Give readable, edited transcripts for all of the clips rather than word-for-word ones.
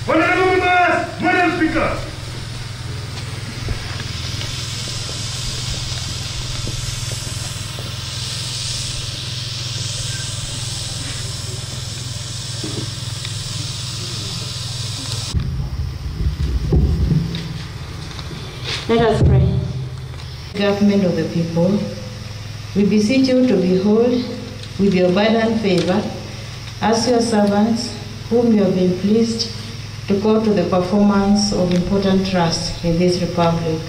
Honorable members, Madam Speaker. Let us pray. Government of the people, we beseech you to behold with your abundant favor as your servants whom you have been pleased to call to the performance of important tasks in this republic.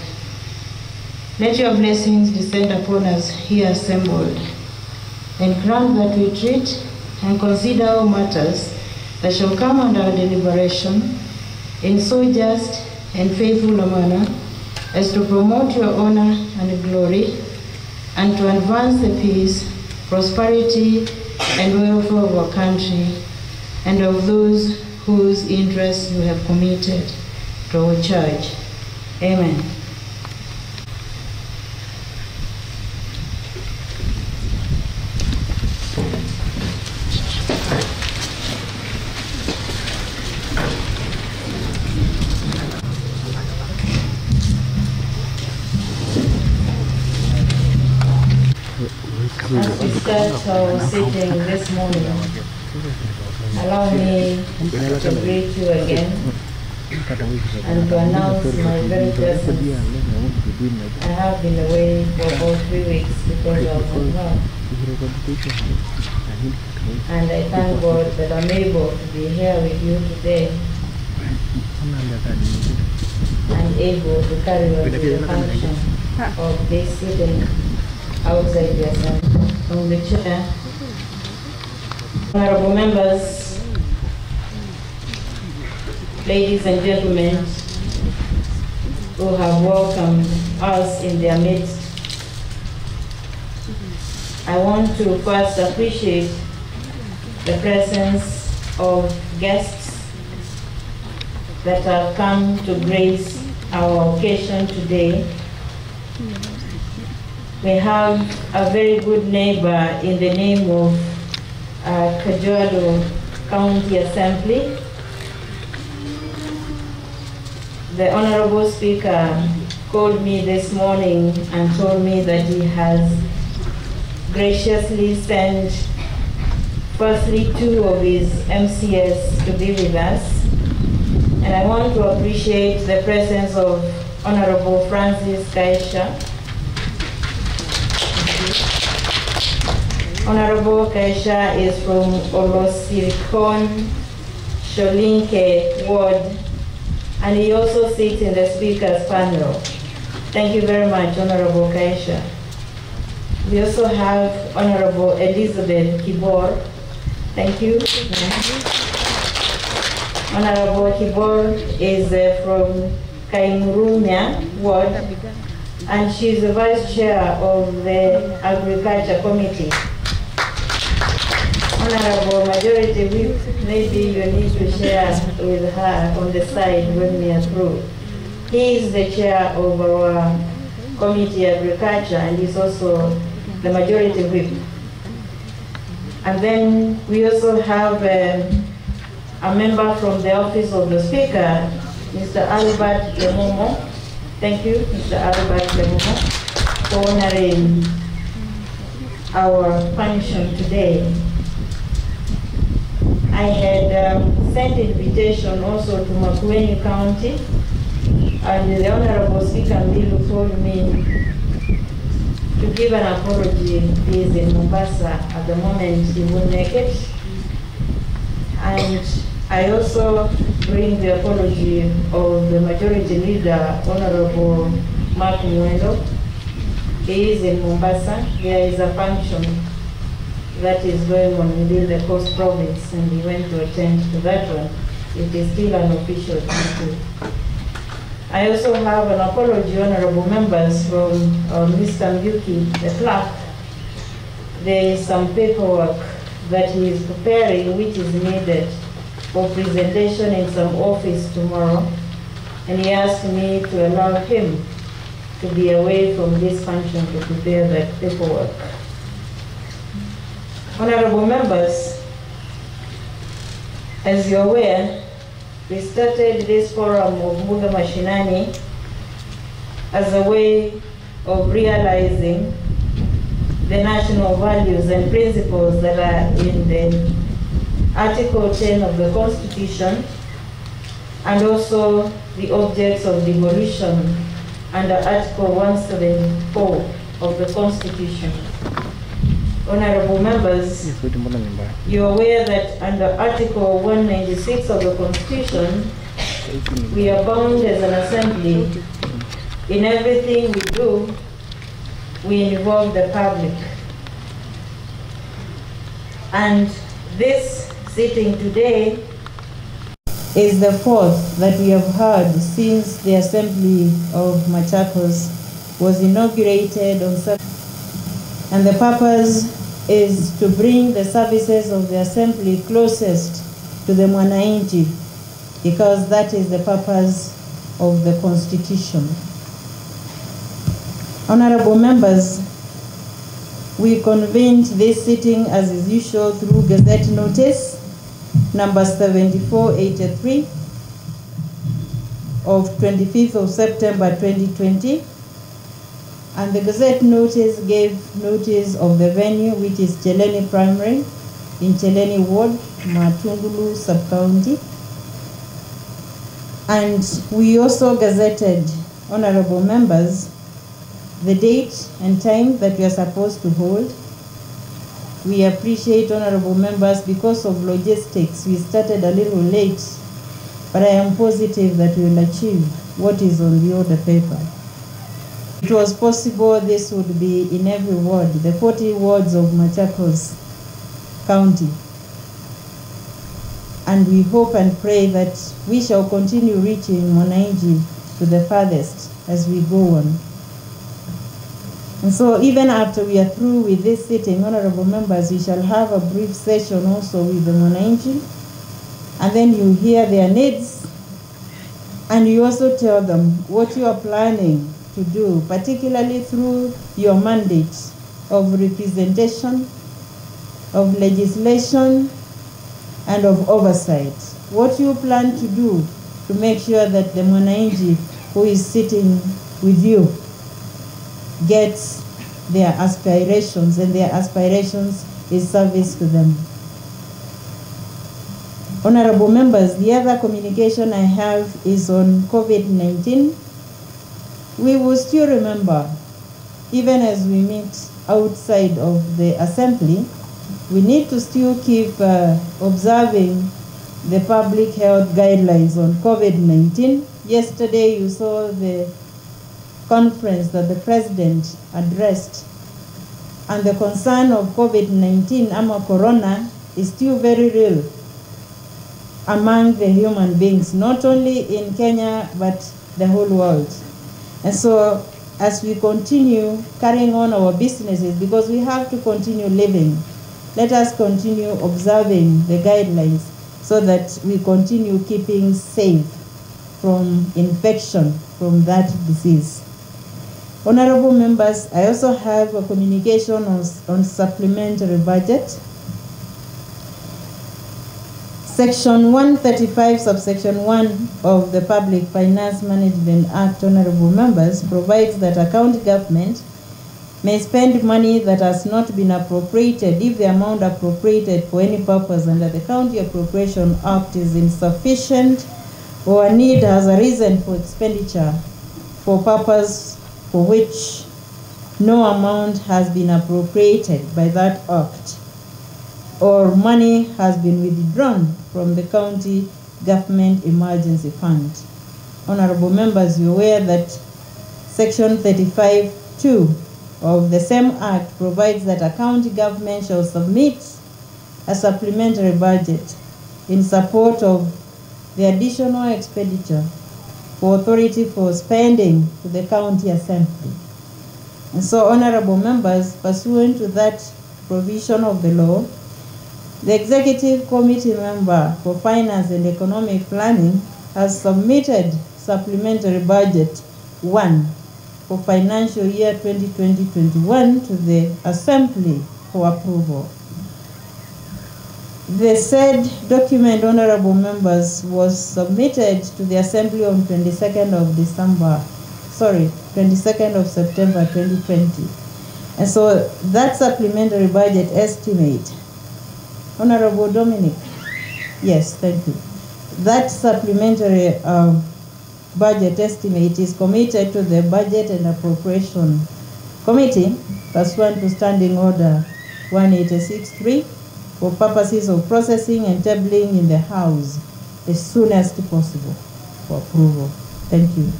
Let your blessings descend upon us here assembled, and grant that we treat and consider all matters that shall come under our deliberation in so just and faithful a manner as to promote your honor and glory, and to advance the peace, prosperity, and welfare of our country, and of those whose interests you have committed to our church. Amen. As we start our sitting this morning, allow me to greet you again and to announce my very presence. I have been away for about 3 weeks because I was unwell. And I thank God that I'm able to be here with you today and able to carry on with the function of this sitting outside the assembly. From the chair, honorable members, ladies and gentlemen who have welcomed us in their midst, I want to first appreciate the presence of guests that have come to grace our occasion today. We have a very good neighbor in the name of Kajiado County Assembly. The Honorable Speaker called me this morning and told me that he has graciously sent firstly 2 of his MCS to be with us. And I want to appreciate the presence of Honorable Francis Kaisha. Honorable Kaisha is from Olosirikon, Sholinke Ward, and he also sits in the Speaker's panel. Thank you very much, Honorable Kaisha. We also have Honorable Elizabeth Kibor. Thank you. Honorable Kibor is from Kaimurumia Ward, and she is the Vice Chair of the Agriculture Committee. Honorable Majority Whip, maybe you need to share with her on the side when we are through. He is the chair of our Committee Agriculture and is also the Majority Whip. And then we also have a member from the Office of the Speaker, Mr. Albert Lemomo. Thank you, Mr. Albert Lemomo, for honoring our function today. I had sent invitation also to Makueni County, and the Honorable Speaker Mbilu told me to give an apology. He is in Mombasa at the moment, he won't make it. And I also bring the apology of the Majority Leader, Honorable Mark Mwendo. He is in Mombasa. There is a function that is going on within the Coast Province, and he went to attend to that one. It is still an official duty. I also have an apology, honorable members, from Mr. Mbuki, the clerk. There is some paperwork that he is preparing which is needed for presentation in some office tomorrow, and he asked me to allow him to be away from this function to prepare that paperwork. Honorable members, as you're aware, we started this forum of Bunge Mashinani as a way of realizing the national values and principles that are in the Article 10 of the Constitution, and also the objects of devolution under Article 174 of the Constitution. Honorable members, you're aware that under Article 196 of the Constitution, we are bound as an assembly. In everything we do, we involve the public. And this sitting today is the fourth that we have had since the Assembly of Machakos was inaugurated on Saturday. And the purpose is to bring the services of the Assembly closest to the Mwananchi, because that is the purpose of the Constitution. Honorable members, we convened this sitting as is usual through Gazette Notice number 7483 of 25th of September 2020. And the Gazette Notice gave notice of the venue, which is Kyeleni Primary in Kyeleni Ward, Matungulu Sub-County. And we also gazetted, honorable members, the date and time that we are supposed to hold. We appreciate, honorable members, because of logistics, we started a little late, but I am positive that we will achieve what is on the order paper. It was possible this would be in every ward, the 40 wards of Machakos County. And we hope and pray that we shall continue reaching Mwananchi to the farthest as we go on. And so even after we are through with this sitting, honorable members, we shall have a brief session also with the Mwananchi, and then you hear their needs, and you also tell them what you are planning to do, particularly through your mandate of representation, of legislation, and of oversight. What you plan to do to make sure that the Mwananchi who is sitting with you gets their aspirations, and their aspirations is service to them. Honorable members, the other communication I have is on COVID-19. We will still remember, even as we meet outside of the assembly, we need to still keep observing the public health guidelines on COVID-19. Yesterday you saw the conference that the president addressed, and the concern of COVID-19, corona, is still very real among the human beings, not only in Kenya, but the whole world. And so as we continue carrying on our businesses, because we have to continue living, let us continue observing the guidelines so that we continue keeping safe from infection from that disease. Honorable members, I also have a communication on supplementary budget. Section 135, subsection 1 of the Public Finance Management Act, honorable members, provides that a county government may spend money that has not been appropriated if the amount appropriated for any purpose under the County Appropriation Act is insufficient, or a need has arisen for expenditure for purpose for which no amount has been appropriated by that act, or money has been withdrawn from the County Government Emergency Fund. Honorable members, you are aware that Section 35(2) of the same Act provides that a county government shall submit a supplementary budget in support of the additional expenditure for authority for spending to the county assembly. And so, honorable members, pursuant to that provision of the law, the Executive Committee member for Finance and Economic Planning has submitted Supplementary Budget 1 for financial year 2020-21 to the Assembly for approval. The said document, honorable members, was submitted to the Assembly on 22nd of September 2020. And so that supplementary budget estimate, Honorable Dominic, yes, thank you. That supplementary budget estimate is committed to the Budget and Appropriation Committee pursuant to Standing Order 186.3 for purposes of processing and tabling in the House as soon as possible for approval. Thank you.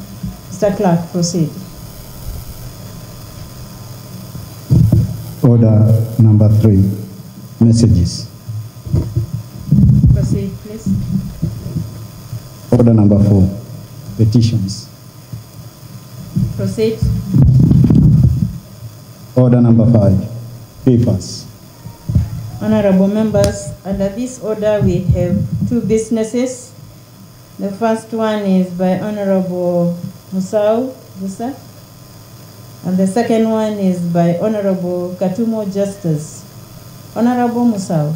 Mr. Clerk, proceed. Order number 3, messages. Proceed, please. Order number 4, petitions. Proceed. Order number 5, papers. Honorable members, under this order we have 2 businesses. The first one is by Honorable Musau Busa, and the second one is by Honorable Katumo Justus. Honorable Musau.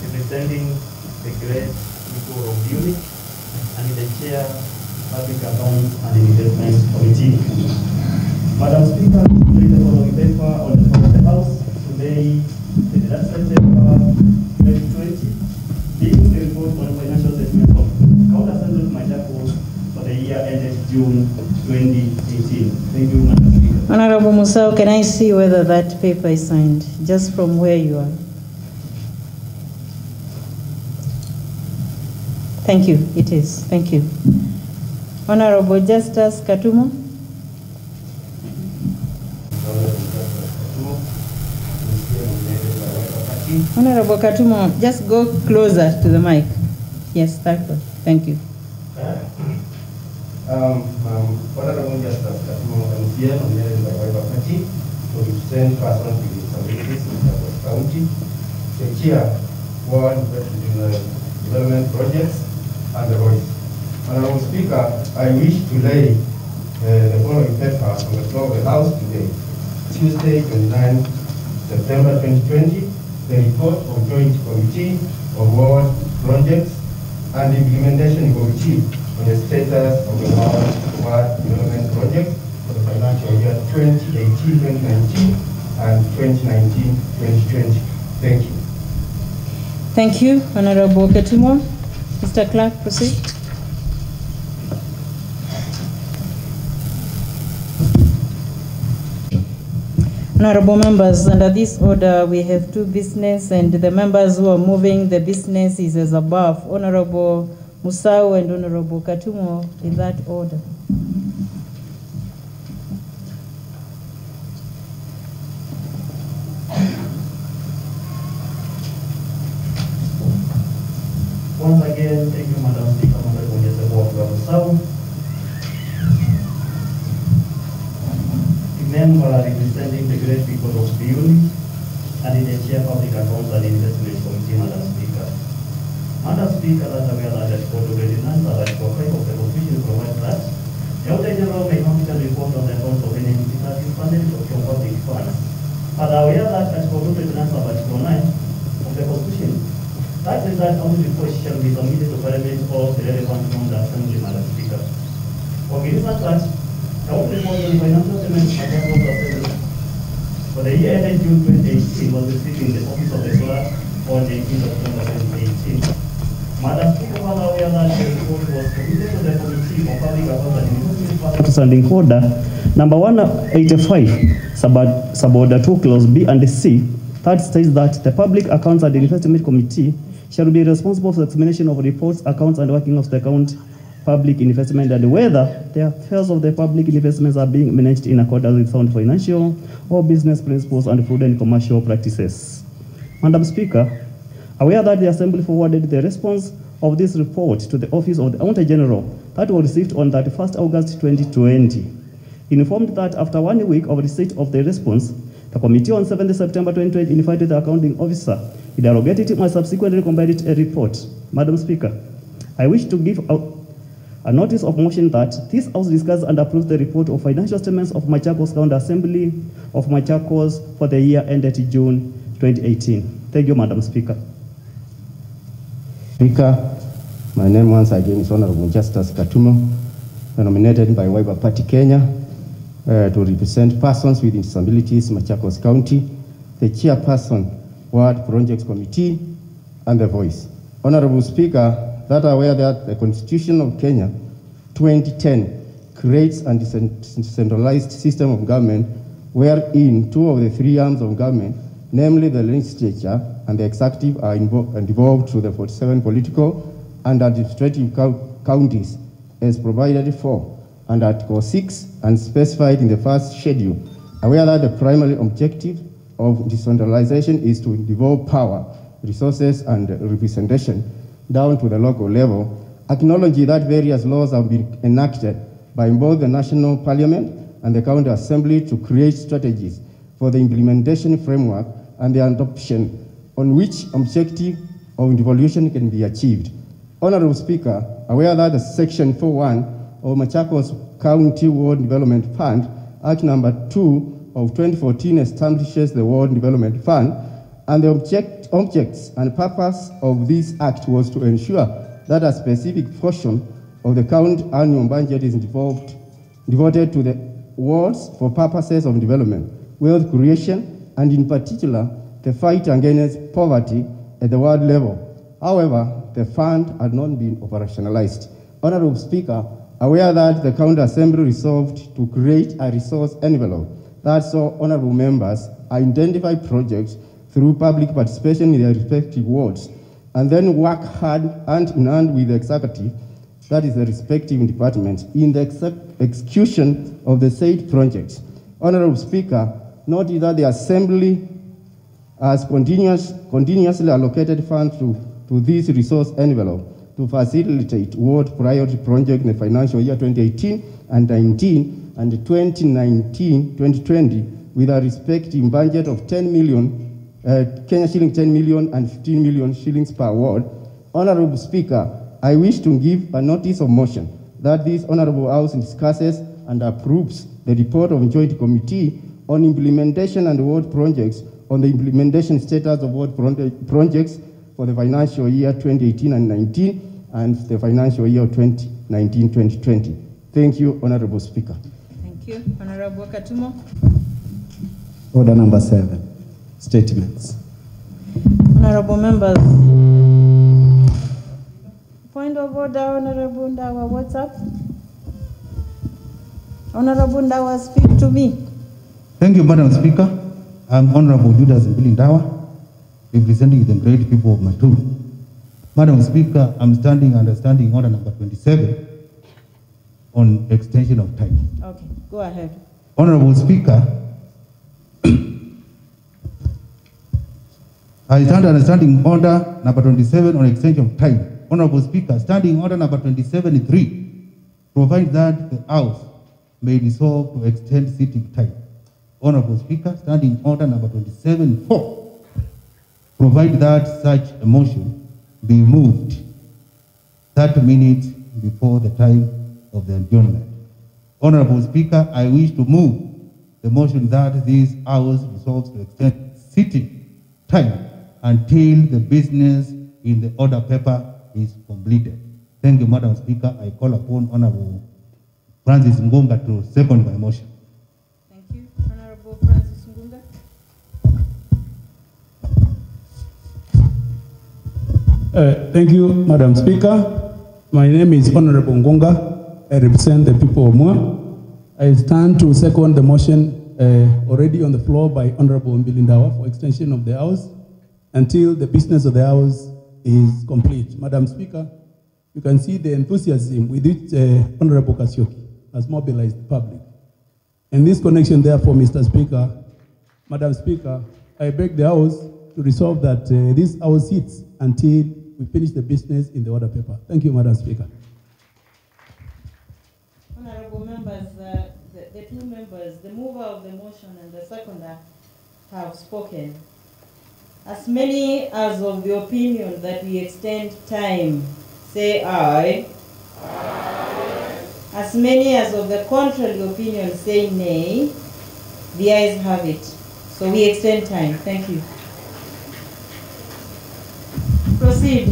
Representing the great people of Bunge and the chair Public Accounts and Investment Committee. Madam Speaker, read the following paper on the floor of the House today, the last September 2020, being the report on the financial statement of County Assembly of Machakos for the year ended June 2018. Thank you, Madam Speaker. Honorable Musau, can I see whether that paper is signed, just from where you are? Thank you, it is. Thank you. Honorable Justice Katumo. Honorable Katumo, just go closer to the mic. Yes, thank you. Honorable Justice Katumo, I'm here nominated by Wiper Party to represent persons with disabilities in Machakos County, the chair, World Development Projects, and the voice. Honorable Speaker, I wish to lay the following paper on the floor of the House today, Tuesday, 29 September 2020, the report of Joint Committee of World Projects and the Implementation Committee on the status of the World Development Project for the financial year 2018-2019 and 2019-2020. Thank you. Thank you, Honorable Katumo. Mr. Clerk, proceed. Honorable members, under this order we have 2 business, and the members who are moving the business is as above, Honorable Musau and Honorable Katumo, in that order. Once again, thank you, Madam Speaker, Honorable Musau. The member representing the great people of Bunge and the chair Public Accounts and Investment Committee, Madam Speaker. Madam Speaker, that we are at Article 29 of Article 5 of the Constitution provides that the Auditor General may competent report on the accounts of any entity that is funded from public funds. But we are at Article 29 of Article 9 of the Constitution. That is that only report shall be submitted to Parliament or the relevant from the Assembly, Madam Speaker. For the reason that the only report on the financial statement of the Assembly for the year ended June 2018 was received in the office of the Clerk on 18th October 2018. Madam Speaker, while we are that the report was submitted to the Committee for Public Accounts and Investment Standing Order number 185, suborder 2, clause B and C, that states that the Public Accounts and Investment Committee shall be responsible for the examination of reports, accounts, and working of the account public investment and whether the affairs of the public investments are being managed in accordance with sound financial or business principles and prudent commercial practices. Madam Speaker, aware that the Assembly forwarded the response of this report to the Office of the Accountant General that was received on 31st August 2020, informed that after 1 week of receipt of the response, the committee on 7th September 2020 invited the accounting officer, interrogated him, and subsequently compiled a report. Madam Speaker, I wish to give a notice of motion that this House discuss and approve the report of financial statements of Machakos County Assembly of Machakos for the year ended June 2018. Thank you, Madam Speaker. Speaker, my name once again is Honorable Justice Katumo, nominated by Wiper Party Kenya to represent persons with disabilities in Machakos County, the chairperson, Ward Projects Committee, and the voice. Honorable Speaker, that are aware that the Constitution of Kenya 2010 creates a decentralized system of government wherein two of the three arms of government, namely the legislature and the executive, are involved through the 47 political and administrative counties as provided for under Article 6 and specified in the first schedule. Aware that the primary objective of decentralization is to devolve power, resources, and representation down to the local level, acknowledge that various laws have been enacted by both the National Parliament and the County Assembly to create strategies for the implementation framework and the adoption on which objective of devolution can be achieved. Honorable Speaker, aware that the Section 4.1 of Machakos County Ward Development Fund, Act Number 2 of 2014 establishes the Ward Development Fund, and the objects and purpose of this act was to ensure that a specific portion of the county annual budget is devoted to the wards for purposes of development, wealth creation, and in particular, the fight against poverty at the ward level. However, the fund had not been operationalized. Honorable Speaker, aware that the County Assembly resolved to create a resource envelope that saw honorable members identify projects through public participation in their respective wards, and then work hand in hand with the executive, that is the respective departments, in the execution of the said projects. Honorable Speaker, note that the Assembly has continuously allocated funds to this resource envelope to facilitate ward priority projects in the financial year 2018 and 19 and 2019-2020 with a respective budget of 10 million Kenya shilling 10 million and 15 million shillings per ward. Honorable Speaker, I wish to give a notice of motion that this Honorable House discusses and approves the report of Joint Committee on Implementation and Ward Projects on the implementation status of ward projects for the financial year 2018 and 19 and the financial year 2019-2020. Thank you, Honorable Speaker. Thank you. Honorable Katumo. Order number 7. Statements. Honorable members. Point of order, Honorable Ndawa, what's up? Honorable Ndawa, speak to me. Thank you, Madam Speaker. I'm Honorable Judas Ndawa, representing the great people of Maturu. Madam Speaker, I'm standing under standing order number 27 on extension of time. Okay, go ahead. Honorable Speaker, I stand under standing order number 27 on extension of time. Honorable Speaker, standing order number 27.3 provides that the House may resolve to extend sitting time. Honorable Speaker, standing order number 27.4 provides that such a motion be moved 30 minutes before the time of the adjournment. Honorable Speaker, I wish to move the motion that this House resolves to extend sitting time until the business in the order paper is completed. Thank you, Madam Speaker. I call upon Honorable Francis Ngunga to second my motion. Thank you. Honorable Francis Ngunga. Thank you, Madam Speaker. My name is Honorable Ngunga. I represent the people of Mua. I stand to second the motion already on the floor by Honorable Mbilindawa for extension of the House until the business of the House is complete. Madam Speaker, You can see the enthusiasm with which Honorable Kasioki has mobilized the public. In this connection, therefore, Mr. Speaker, Madam Speaker, I beg the House to resolve that this House sits until we finish the business in the order paper. Thank you, Madam Speaker. Honorable members, the two members, the mover of the motion and the seconder, have spoken. As many as of the opinion that we extend time, say aye. Aye. As many as of the contrary opinion, say nay. The ayes have it. So we extend time. Thank you. Proceed,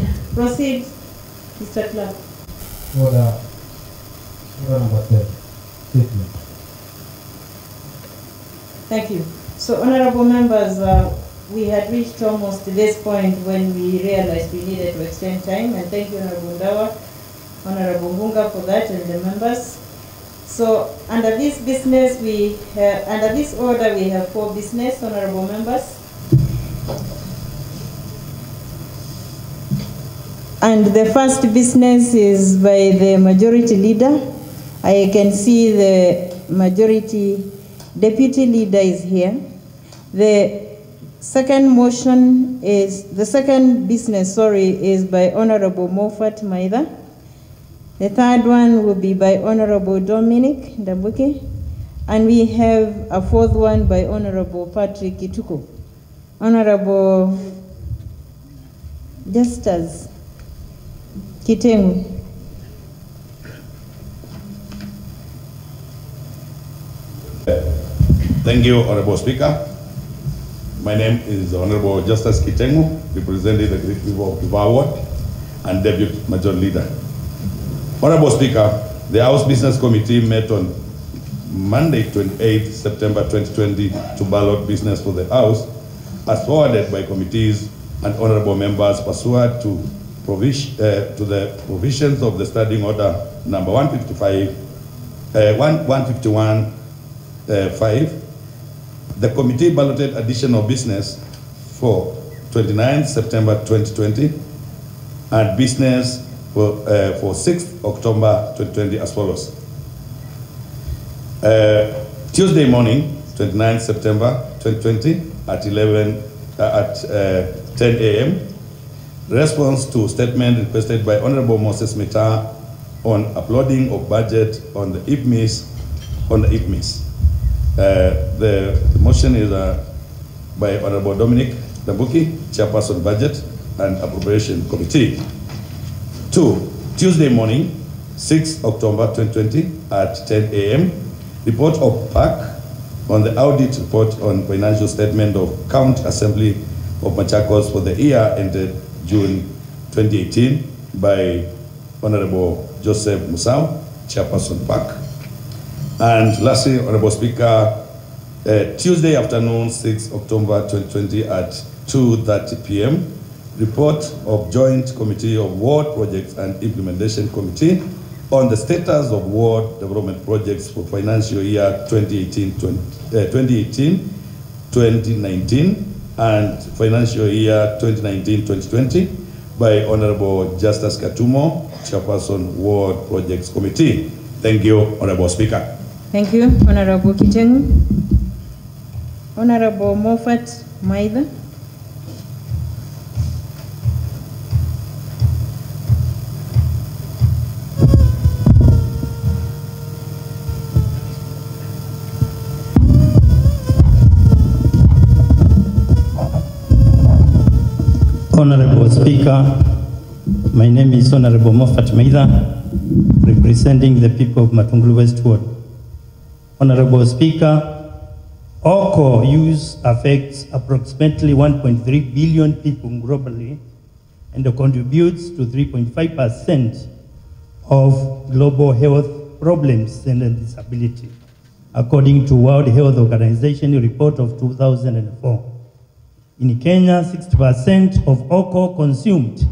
Mr. Clerk. Order number 7, statement. Thank you. So, honorable members, we had reached almost this point when we realized we needed to extend time, and thank you, Honorable Ndawa, Honorable Bunga for that, and the members. So, under this business, under this order, we have 4 business, honorable members. And the first business is by the majority leader. I can see the majority deputy leader is here. The second business, is by Honorable Moffat Maitha. The third one will be by Honorable Dominic Ndambuke. And we have a fourth one by Honorable Patrick Kituko. Honorable Justus Kitengu. Thank you, Honorable Speaker. My name is Honorable Justus Kitengu, representing the great people of Kiva Ward and Deputy Major Leader. Honorable Speaker, the House Business Committee met on Monday, 28 September 2020 to ballot business for the House as forwarded by committees and honorable members pursuant to the provisions of the Standing Order number 151-5. The committee balloted additional business for 29 September 2020 and business for 6th October 2020 as follows. Tuesday morning, 29 September 2020 at 10 a.m. Response to statement requested by Honorable Moses Mita on uploading of budget on the IPMIS. The motion is by Honorable Dominic Ndambuke, Chairperson Budget and Appropriation Committee. 2. Tuesday morning, 6 October 2020 at 10 a.m. Report of PAC on the audit report on financial statement of County Assembly of Machakos for the year ended June 2018 by Honorable Joseph Musau, Chairperson PAC. And lastly, Honorable Speaker, Tuesday afternoon, 6 October 2020 at 2:30 p.m., report of Joint Committee of Ward Projects and Implementation Committee on the status of ward development projects for financial year 2018-2019 and financial year 2019-2020 by Honorable Justus Katumo, Chairperson Ward Projects Committee. Thank you, Honorable Speaker. Thank you, Honorable Kitengu. Honorable Moffat Maitha. Honorable Speaker, my name is Honorable Moffat Maitha, representing the people of Matungulu West Ward. Honorable Speaker, OCO use affects approximately 1.3 billion people globally and contributes to 3.5% of global health problems and disability, according to World Health Organization report of 2004. In Kenya, 60% of alcohol consumed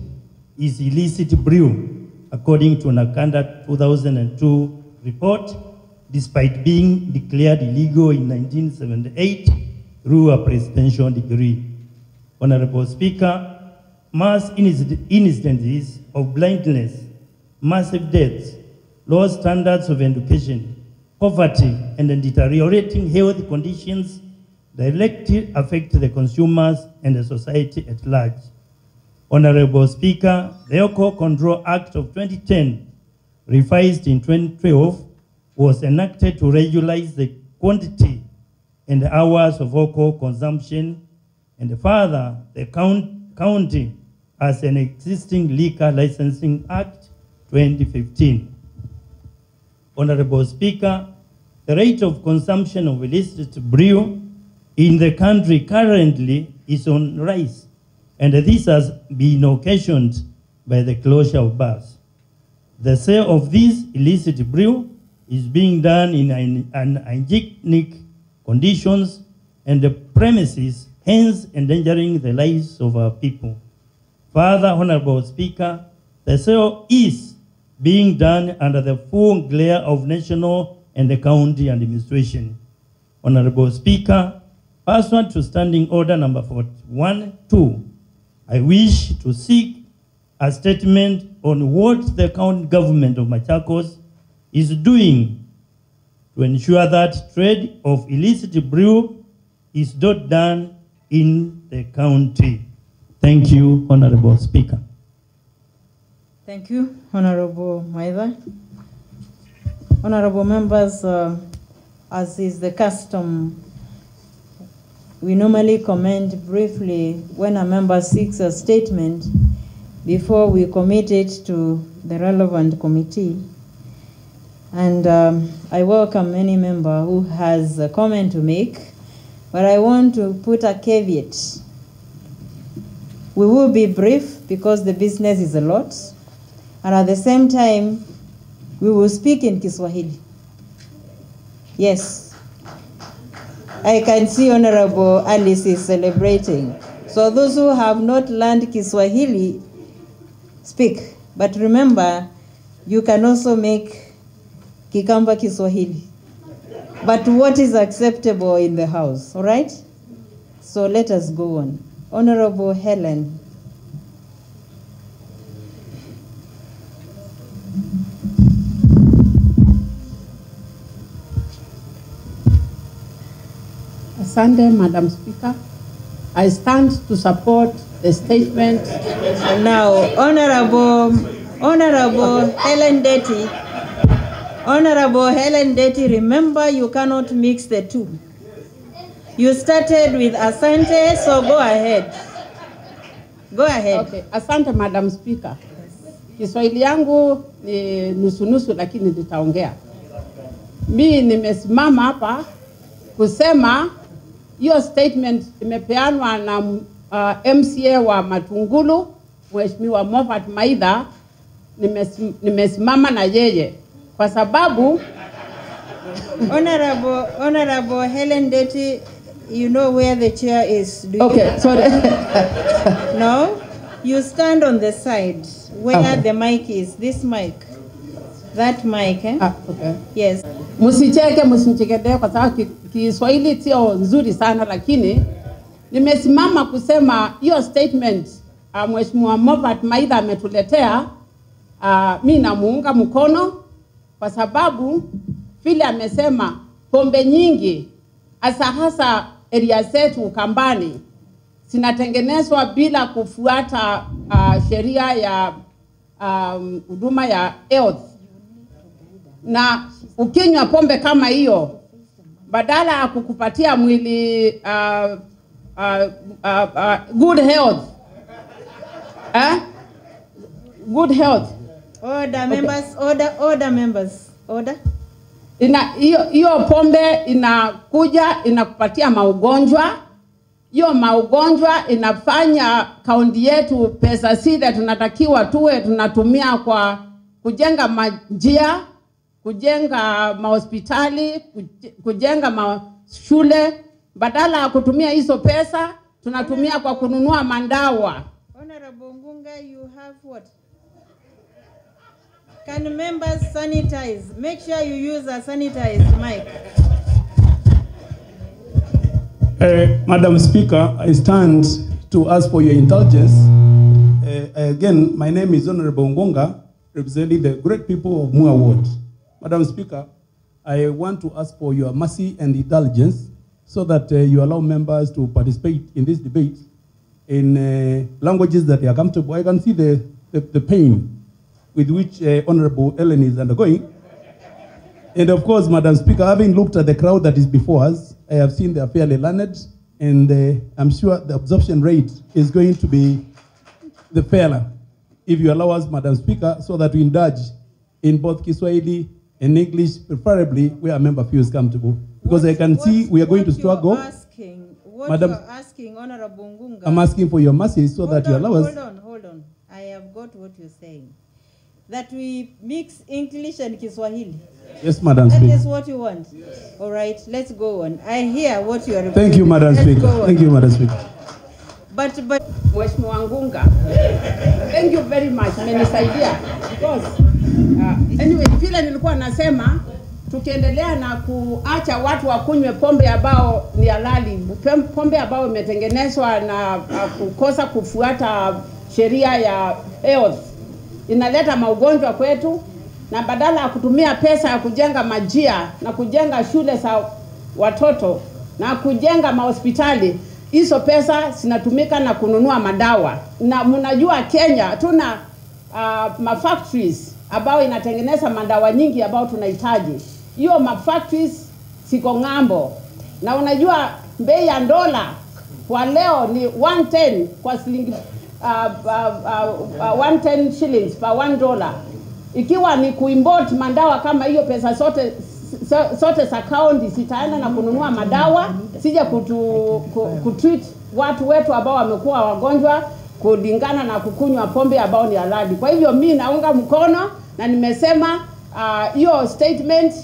is illicit brew, according to Nakanda 2002 report, despite being declared illegal in 1978 through a presidential decree. Honorable Speaker, mass instances of blindness massive deaths, low standards of education, poverty, and deteriorating health conditions directly affect the consumers and the society at large. Honorable Speaker, the Alcohol Control Act of 2010, revised in 2012, was enacted to regulate the quantity and hours of alcohol consumption, and further, the county as an existing Liquor Licensing Act 2015. Honorable Speaker, the rate of consumption of illicit brew in the country currently is on rise, and this has been occasioned by the closure of bars. The sale of this illicit brew is being done in unhygienic conditions and the premises, hence endangering the lives of our people. Further, Honorable Speaker, the sale is being done under the full glare of national and the county administration. Honorable Speaker, pursuant to Standing Order number 41-2, I wish to seek a statement on what the county government of Machakos is doing to ensure that trade of illicit brew is not done in the county. Thank you, Honorable Speaker. Thank you, Honorable Maitha. Honorable members, as is the custom, we normally comment briefly when a member seeks a statement before we commit it to the relevant committee. And I welcome any member who has a comment to make, but I want to put a caveat. We will be brief because the business is a lot, and at the same time, we will speak in Kiswahili. Yes. I can see Honorable Alice is celebrating. So those who have not learned Kiswahili, speak. But remember, you can also make Kikamba Kiswahili. But what is acceptable in the house, all right? So let us go on. Honorable Helen. Asante, Madam Speaker. I stand to support the statement. Now, Honorable Helen Detty. Honorable Helen Detty, remember you cannot mix the two. You started with Asante, so go ahead. Go ahead. Okay, asante, Madam Speaker. Kiswahili yangu ni nusu-nusu lakini nitaongea. Mimi nimesimama hapa kusema hiyo statement imepeanwa na MCA wa Matungulu, Mheshimiwa Mofat Maitha. Nimesimama na yeye kwa sababu Honorable Helen Detty, you know where the chair is. Okay, sorry. No, you stand on the side where the mic is. This mic. That mic, eh? Okay. Yes. Msicheke, msimchekede kwa sababu Kiswahili sio nzuri sana, lakini nimesimama kusema hiyo statement Mheshimiwa Mofat Maitha ametuletea, mimi namuunga mkono kwa sababu vile amesema pombe nyingi hasa area zetu Ukambani zinatengenezwa bila kufuata sheria ya huduma ya health. Na ukinywa pombe kama hiyo, badala ya kukupatia mwili good health, good health. Order, members, order, members, order. Hiyo pombe inakuja inakupatia maugonjwa. Hiyo maugonjwa inafanya kaunti yetu pesa zile tunatakiwa tuwe tunatumia kwa kujenga majia, kujenga mahospitali, kujenga mashule, badala ya kutumia hizo pesa tunatumia kwa kununua mandawa. Honorable Ngunga, you have what? Can members sanitize? Make sure you use a sanitized mic. Madam Speaker, I stand to ask for your indulgence. Again, my name is Honorable Ngonga. representing the great people of Mua Ward. Madam Speaker, I want to ask for your mercy and indulgence so that you allow members to participate in this debate in languages that they are comfortable. I can see the pain with which Honorable Kyeleni is undergoing. And of course, Madam Speaker, having looked at the crowd that is before us, I have seen they are fairly learned, and I'm sure the absorption rate is going to be the fairer, if you allow us, Madam Speaker, so that we indulge in both Kiswahili and English, preferably where a member feels comfortable. Because I can see we are going to struggle. Madam, you're asking, Honorable Ngunga. I'm asking for your mercy so that you allow us. Hold on. I have got what you're saying. That we mix English and Kiswahili. Yes, Madam Speaker. That is what you want? Yes. All right, let's go on. I hear what you are. Thank you, Madam Speaker. Thank you, Madam Speaker. But Mheshimiwa Ngunga, thank you very much. Menisaidia because anyway, vile nilikuwa nasema tukiendelea na kuacha watu wakunywe pombe ambao ni halali, pombe ambao imetengenezwa na kukosa kufuata sheria ya health, inaleta maugonjwa kwetu, na badala ya kutumia pesa ya kujenga majia na kujenga shule za watoto na kujenga mahospitali, hizo pesa zinatumika na kununua madawa. Na mnajua Kenya tuna factories ambao inatengeneza madawa nyingi ambao tunahitaji. Hiyo factories siko ng'ambo. Na unajua bei ya dola kwa leo ni 110 kwa shilingi 110 shillings per $1. Ikiwa ni kuimport madawa kama hiyo, pesa sote za county sitaenda na kununua madawa, sija kutreat watu wetu ambao wamekuwa wagonjwa kulingana na kukunywa pombe ambao ni halali. Kwa hivyo mimi naunga mkono na nimesema hiyo statement.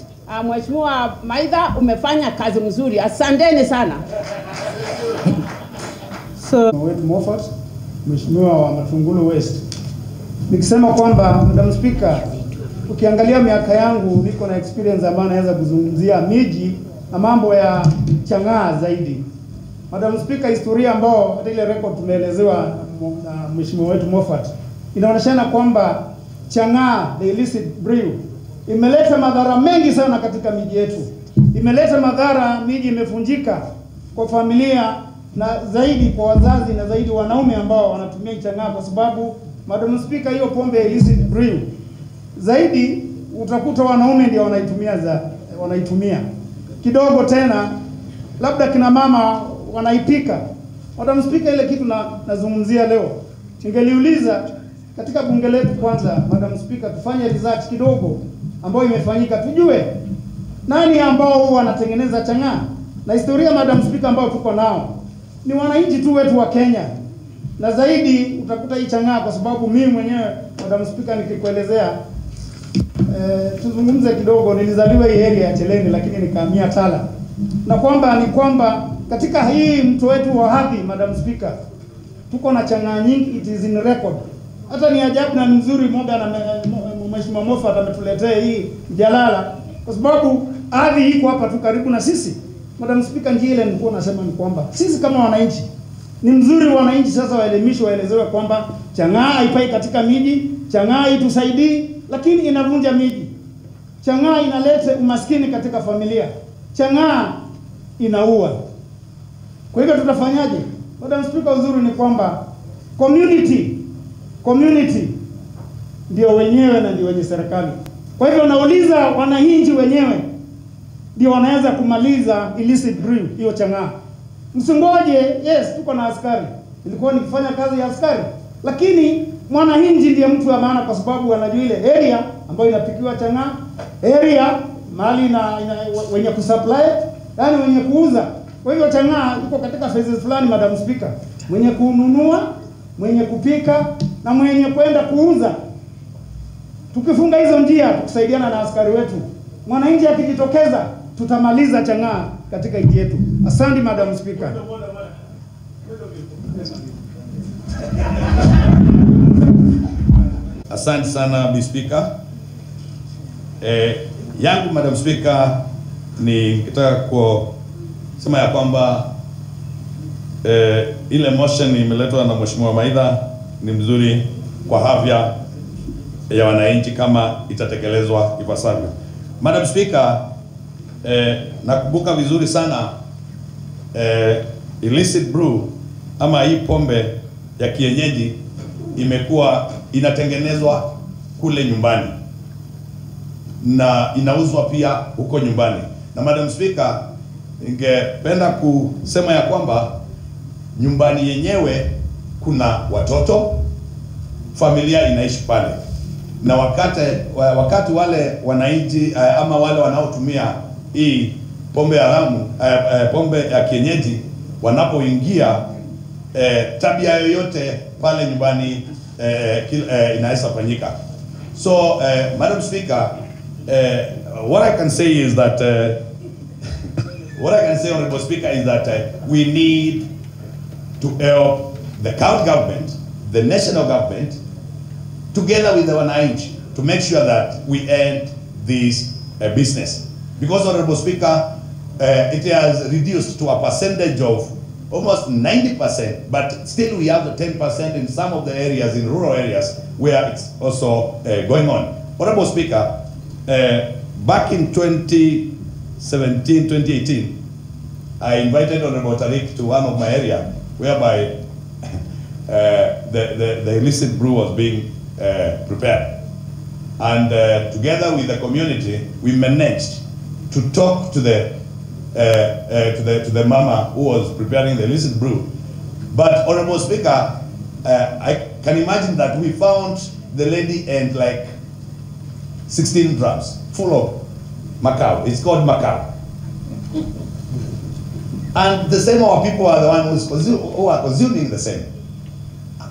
Mheshimiwa Maitha, umefanya kazi mzuri. Asanteni sana. Wetu Moffat, Mheshimiwa wa Matungulu West. Nikisema kwamba Madam Speaker, ukiangalia miaka yangu niko na experience ambayo naweza kuzungumzia miji na mambo ya chang'aa zaidi. Madam Speaker, historia ambao hata ile record tumeelezewa na Mheshimiwa wetu Moffat inaonyeshana kwamba chang'aa, the illicit brew, imeleta madhara mengi sana katika miji yetu. Imeleta madhara, miji imefunjika kwa familia na zaidi kwa wazazi na zaidi wanaume ambao wanatumia chang'aa, kwa sababu Madam Speaker, hiyo pombe illicit brew zaidi utakuta wanaume ndio wanaitumia kidogo, tena labda kina mama wanaipika. Madam Speaker, ile kitu nazungumzia leo, ningeliuliza katika bunge letu kwanza, Madam Speaker, tufanye research kidogo ambayo imefanyika, tujue nani ambao wanatengeneza chang'aa. Na historia, Madam Speaker, ambao tuko nao ni wananchi tu wetu wa Kenya, na zaidi utakuta hii chang'aa, kwa sababu mimi mwenyewe Madam Speaker nikikuelezea tuzungumze kidogo, nilizaliwa hii area ya Kyeleni lakini nikahamia Tala, na kwamba katika hii mto wetu wa Hadhi, Madam Speaker, tuko na chang'aa nyingi, it is in record. Hata ni ajabu na nzuri moja na Mheshimiwa Moffat ametuletea hii jalala, kwa sababu Hadhi iko hapa tu karibu na sisi. Madam Speaker, njia ile nilikuwa nasema ni kwamba sisi kama wananchi ni mzuri wananchi sasa waelimishwe, waelezewe kwamba chang'aa haipai katika miji, chang'aa itusaidii lakini inavunja miji. Chang'aa inaleta umaskini katika familia. Chang'aa inaua. Kwa hivyo tutafanyaje? Madam Speaker, uzuri ni kwamba community ndio wenyewe na ndio wenye serikali. Kwa hivyo nauliza wananchi wenyewe ndio wanaweza kumaliza illicit brew, hiyo chang'aa. Msingoje, yes tuko na askari. Ilikuwa nikifanya kazi ya askari, lakini mwananchi ndiye mtu wa maana, kwa sababu anajua ile area ambayo inapikiwa chang'aa, area mali na wenye kusupply, yani wenye kuuza. Kwa hivyo chang'aa iko katika phases fulani, Madam Speaker. Mwenye kununua, mwenye kupika na mwenye kwenda kuuza. Tukifunga hizo njia, tukisaidiana na askari wetu, mwananchi akijitokeza, tutamaliza chang'aa katika nchi yetu. Asante Madam Speaker. Asante sana Bi Speaker. Yangu Madam Speaker ni kitaka kusema ya kwamba ile motion imeletwa na Mheshimiwa Maitha ni mzuri kwa afya ya wananchi kama itatekelezwa ipasavyo. Madam Speaker, nakumbuka vizuri sana illicit brew ama hii pombe ya kienyeji imekuwa inatengenezwa kule nyumbani na inauzwa pia huko nyumbani. Na Madam Speaker, ningependa kusema ya kwamba nyumbani yenyewe kuna watoto, familia inaishi pale, na wakati wale wananchi ama wale wanaotumia hii pombe haramu, pombe ya kienyeji wanapoingia, tabia yoyote pale nyumbani inaweza fanyika. So Madam Speaker, what I can say is that Honorable Speaker, is that we need to help the county government, the national government, together with the wananchi, to make sure that we end this business. Because, Honorable Speaker, it has reduced to a percentage of almost 90%, but still we have the 10% in some of the areas, in rural areas, where it's also going on. Honorable Speaker, back in 2017, 2018, I invited Honorable Tariq to one of my area, whereby the illicit brew was being prepared. And together with the community, we managed to talk to the mama who was preparing the illicit brew. But Honorable Speaker, I can imagine that we found the lady and like 16 drums full of Macau. It's called Macau. And the same our people are the ones who are consuming the same.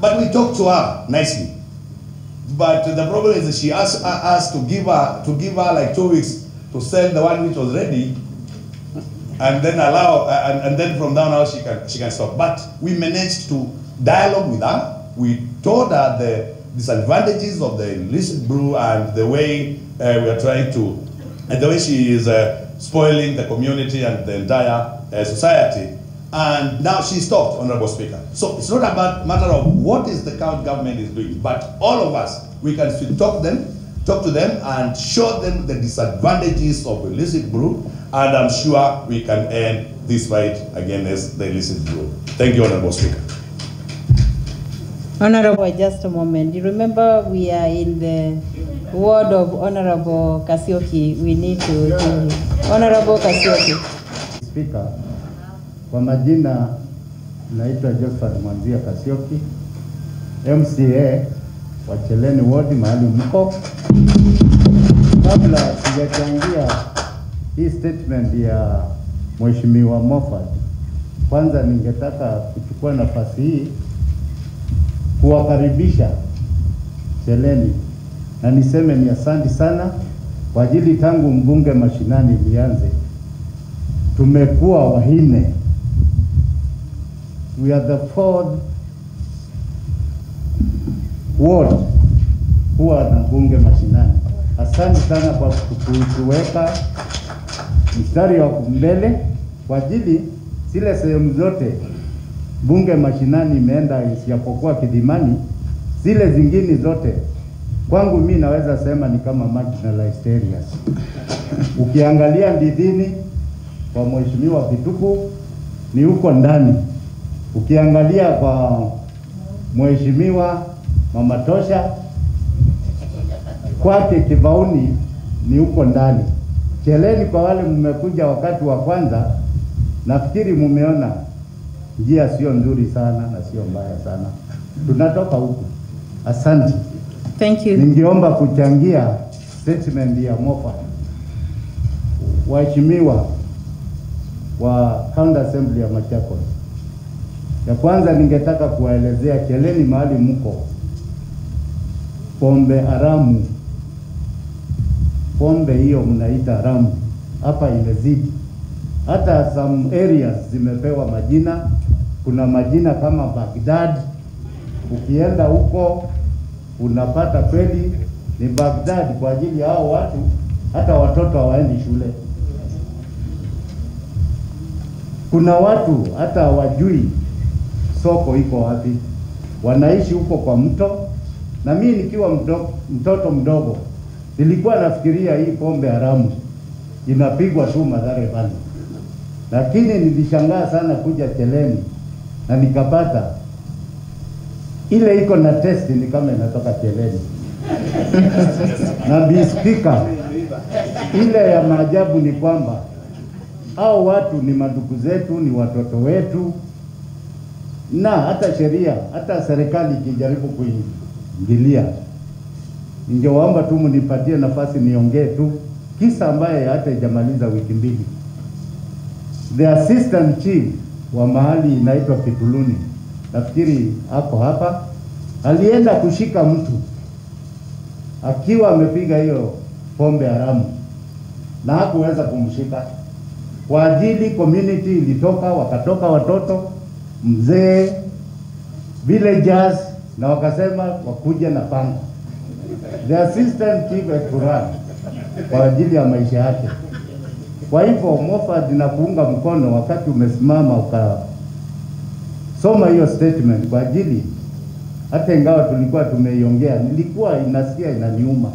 But we talked to her nicely. But the problem is that she asked us to give her like 2 weeks to sell the one which was ready, and then allow, and then from now on she can stop. But we managed to dialogue with her. We told her the disadvantages of the illicit brew and the way we are trying to, and the way she is spoiling the community and the entire society. And now she stopped, Honorable Speaker. So it's not a matter of what is the county government is doing, but all of us, we can talk to them and show them the disadvantages of illicit brew, and I'm sure we can end this fight against the illicit brew. Thank you, Honorable Speaker. Honorable, just a moment. You remember we are in the ward of Honorable Kasioki. We need to Honorable Kasioki. Speaker, kwa majina naitwa Josephat Mwanzia Kasioki, MCA wa Kyeleni ward mahali mko. Kabla sijachangia hii statement ya Mheshimiwa Moffat, kwanza ningetaka kuchukua nafasi hii kuwakaribisha Kyeleni na niseme ni asante sana kwa ajili tangu mbunge Mashinani lianze tumekuwa wahine. We are the 4th ward kuwa na mbunge Mashinani. Asante sana kwa kutuweka mstari wa mbele kwa ajili zile sehemu zote bunge Mashinani imeenda isipokuwa Kidimani, zile zingine zote kwangu mimi naweza sema ni kama marginalized areas. Ukiangalia Ndidhini kwa Mheshimiwa Kituku ni huko ndani. Ukiangalia kwa Mheshimiwa Mama Tosha kwake Kibauni ni huko ndani. Kyeleni, kwa wale mmekuja wakati wa kwanza, nafikiri mumeona njia sio nzuri sana na sio mbaya sana. Tunatoka huku. Asante. Thank you. Ningeomba kuchangia statement ya Moffat. Waheshimiwa wa County Assembly ya Machakos, ya kwanza ningetaka kuwaelezea Kyeleni mahali mko, pombe haramu, pombe hiyo mnaita haramu, hapa imezidi. Hata some areas zimepewa majina. Kuna majina kama Baghdad. Ukienda huko unapata kweli ni Baghdad kwa ajili ya hao watu, hata watoto hawaendi shule. Kuna watu hata hawajui soko iko wapi. Wanaishi huko kwa mto, Na mimi nikiwa mtoto mdogo nilikuwa nafikiria hii pombe haramu inapigwa tu Mathare Valley, lakini nilishangaa sana kuja Kyeleni na nikapata ile iko na test ni kama inatoka Kyeleni. Na Bi Speaker, ile ya maajabu ni kwamba hao watu ni madugu zetu, ni watoto wetu, na hata sheria, hata serikali ikijaribu kuingilia, ningewaomba tu mnipatie nafasi niongee tu kisa ambaye hata ijamaliza wiki mbili. The assistant chief wa mahali inaitwa Kituluni, nafikiri hapo hapa, alienda kushika mtu akiwa amepiga hiyo pombe haramu na hakuweza kumshika. Kwa ajili community ilitoka, wakatoka watoto, mzee, villagers, na wakasema wakuja na panga. The assistant chief ekuran kwa ajili ya maisha yake. Kwa hivyo Moffat na kuunga mkono wakati umesimama ukasoma hiyo statement, kwa ajili hata ingawa tulikuwa tumeiongea, nilikuwa inasikia inaniuma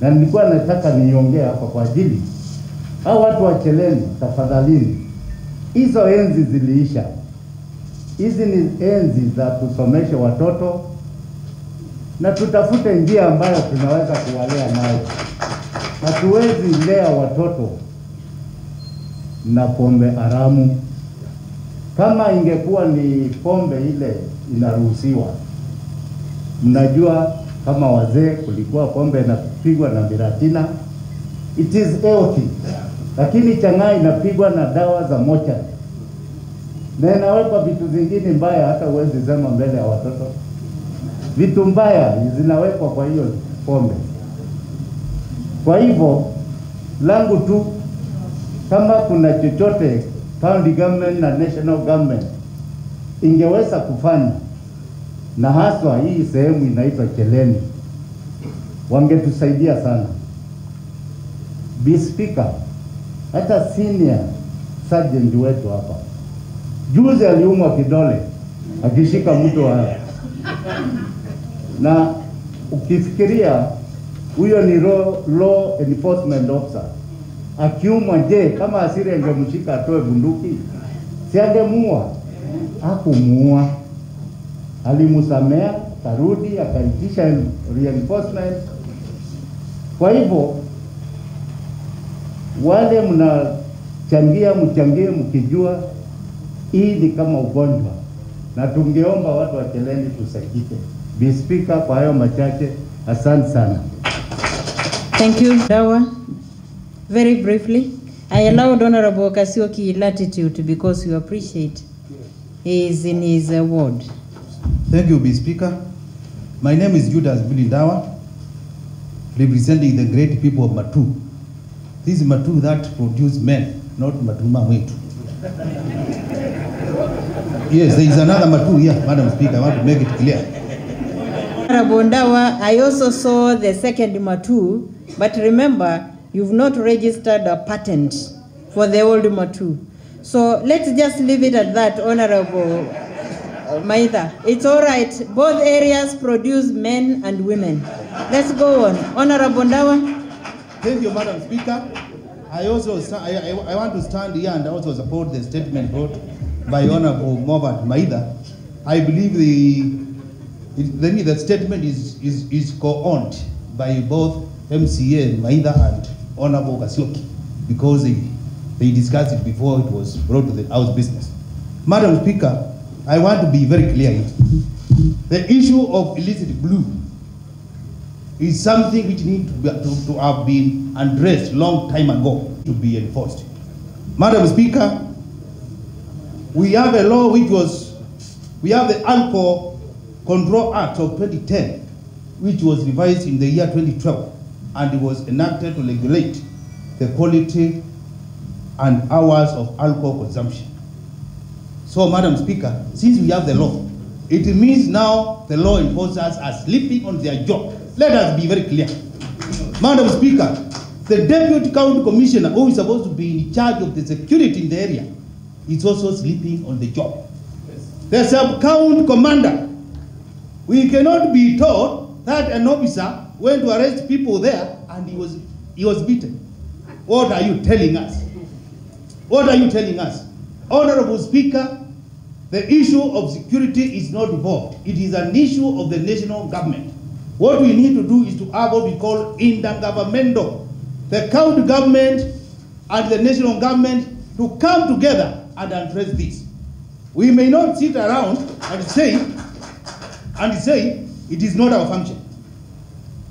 na nilikuwa nataka niongee hapa kwa ajili hao watu wa Kyeleni. Tafadhalini, hizo enzi ziliisha. Hizi ni enzi za kusomesha watoto na tutafute njia ambayo tunaweza kuwalea nayo. Hatuwezi lea watoto na pombe haramu. Kama ingekuwa ni pombe ile inaruhusiwa, mnajua kama wazee kulikuwa pombe inapigwa na miratina, it is healthy. Lakini chang'aa inapigwa na dawa za mocha na inawekwa vitu zingine mbaya, hata uwezi sema mbele ya watoto. Vitu mbaya zinawekwa kwa hiyo pombe. Kwa hivyo langu tu, kama kuna chochote county government na national government ingeweza kufanya, na haswa hii sehemu inaitwa Kyeleni, wangetusaidia sana. Bi Speaker, hata senior sergeant wetu hapa juzi aliumwa kidole akishika mtu wa, na ukifikiria huyo ni law enforcement officer, akiumwa, je, kama asiri angemshika atoe bunduki, si angemuua? Hakumuua, alimusamea, karudi akaitisha reinforcement. Kwa hivyo wale mnachangia, mchangie mkijua hii ni kama ugonjwa, na tungeomba watu wa Kyeleni tusaidike. Bi Speaker, kwa hayo machache, asante sana. Thank you, Dawa. Very briefly, I allowed Honorable Kasioki latitude because you appreciate he is in his ward. Thank you, Bi Speaker. My name is Judas Dawa, representing the great people of Matu. This is Matu that produce men, not Matuma Mwetu. Yes, there is another Matu here, Madam Speaker. I want to make it clear. Honorable Dawa, I also saw the second Matu, but remember, you've not registered a patent for the old Matu. So let's just leave it at that, Honorable Maitha. It's all right. Both areas produce men and women. Let's go on. Honorable Dawa. Thank you, Madam Speaker. I want to stand here and also support the statement brought by Honorable Moffat Maitha. I believe the statement is co-owned by both MCA Maitha and Honorable Kasioki, because they discussed it before it was brought to the House business. Madam Speaker, I want to be very clear here. The issue of illicit blue is something which needs to have been addressed long time ago to be enforced. Madam Speaker, we have a law we have the Alcohol Control Act of 2010, which was revised in the year 2012, and it was enacted to regulate the quality and hours of alcohol consumption. So, Madam Speaker, since we have the law, it means now the law enforcers are sleeping on their job. Let us be very clear. Madam Speaker, the Deputy County Commissioner, who is supposed to be in charge of the security in the area, is also sleeping on the job. The Sub-County Commander, we cannot be told that an officer went to arrest people there and he was beaten. What are you telling us? What are you telling us? Honorable Speaker, the issue of security is not involved. It is an issue of the national government. What we need to do is to have what we call intergovernmental, the county government and the national government to come together and address this. We may not sit around and say it is not our function.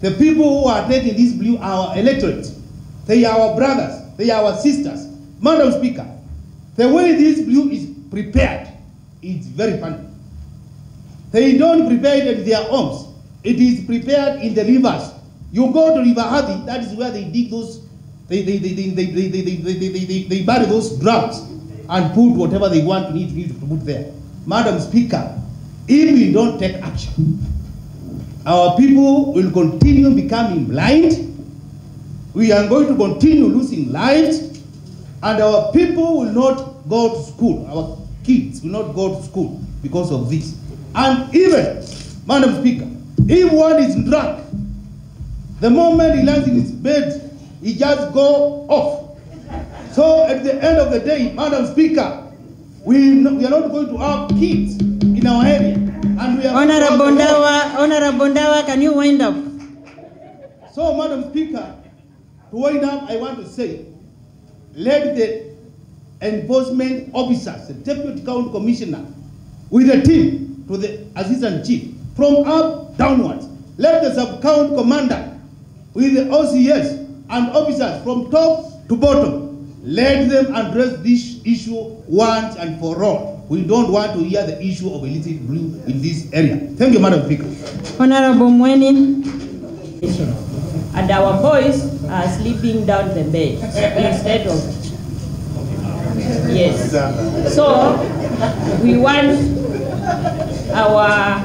The people who are taking this blue are our electorate. They are our brothers. They are our sisters. Madam Speaker, the way this blue is prepared, it's very funny. They don't prepare it at their homes. It is prepared in the rivers. You go to River Hadi, that is where they dig those, they bury those drums and put whatever they want to put there. Madam Speaker, if we don't take action, our people will continue becoming blind. We are going to continue losing lives, and our people will not go to school. Our kids will not go to school because of this. And even, Madam Speaker, if one is drunk, the moment he lands in his bed, he just go off. So at the end of the day, Madam Speaker, we are not going to have kids in our area. And we are Honorable Ndawa, can you wind up? So, Madam Speaker, to wind up, I want to say, let the enforcement officers, the Deputy County Commissioner, with a team to the Assistant Chief, from up downwards, let the Sub-County Commander with the OCS and officers from top to bottom, let them address this issue once and for all. We don't want to hear the issue of illicit blue in this area. Thank you, Madam Speaker. Honorable Mweni. And our boys are sleeping down the bed instead of, yes. So we want our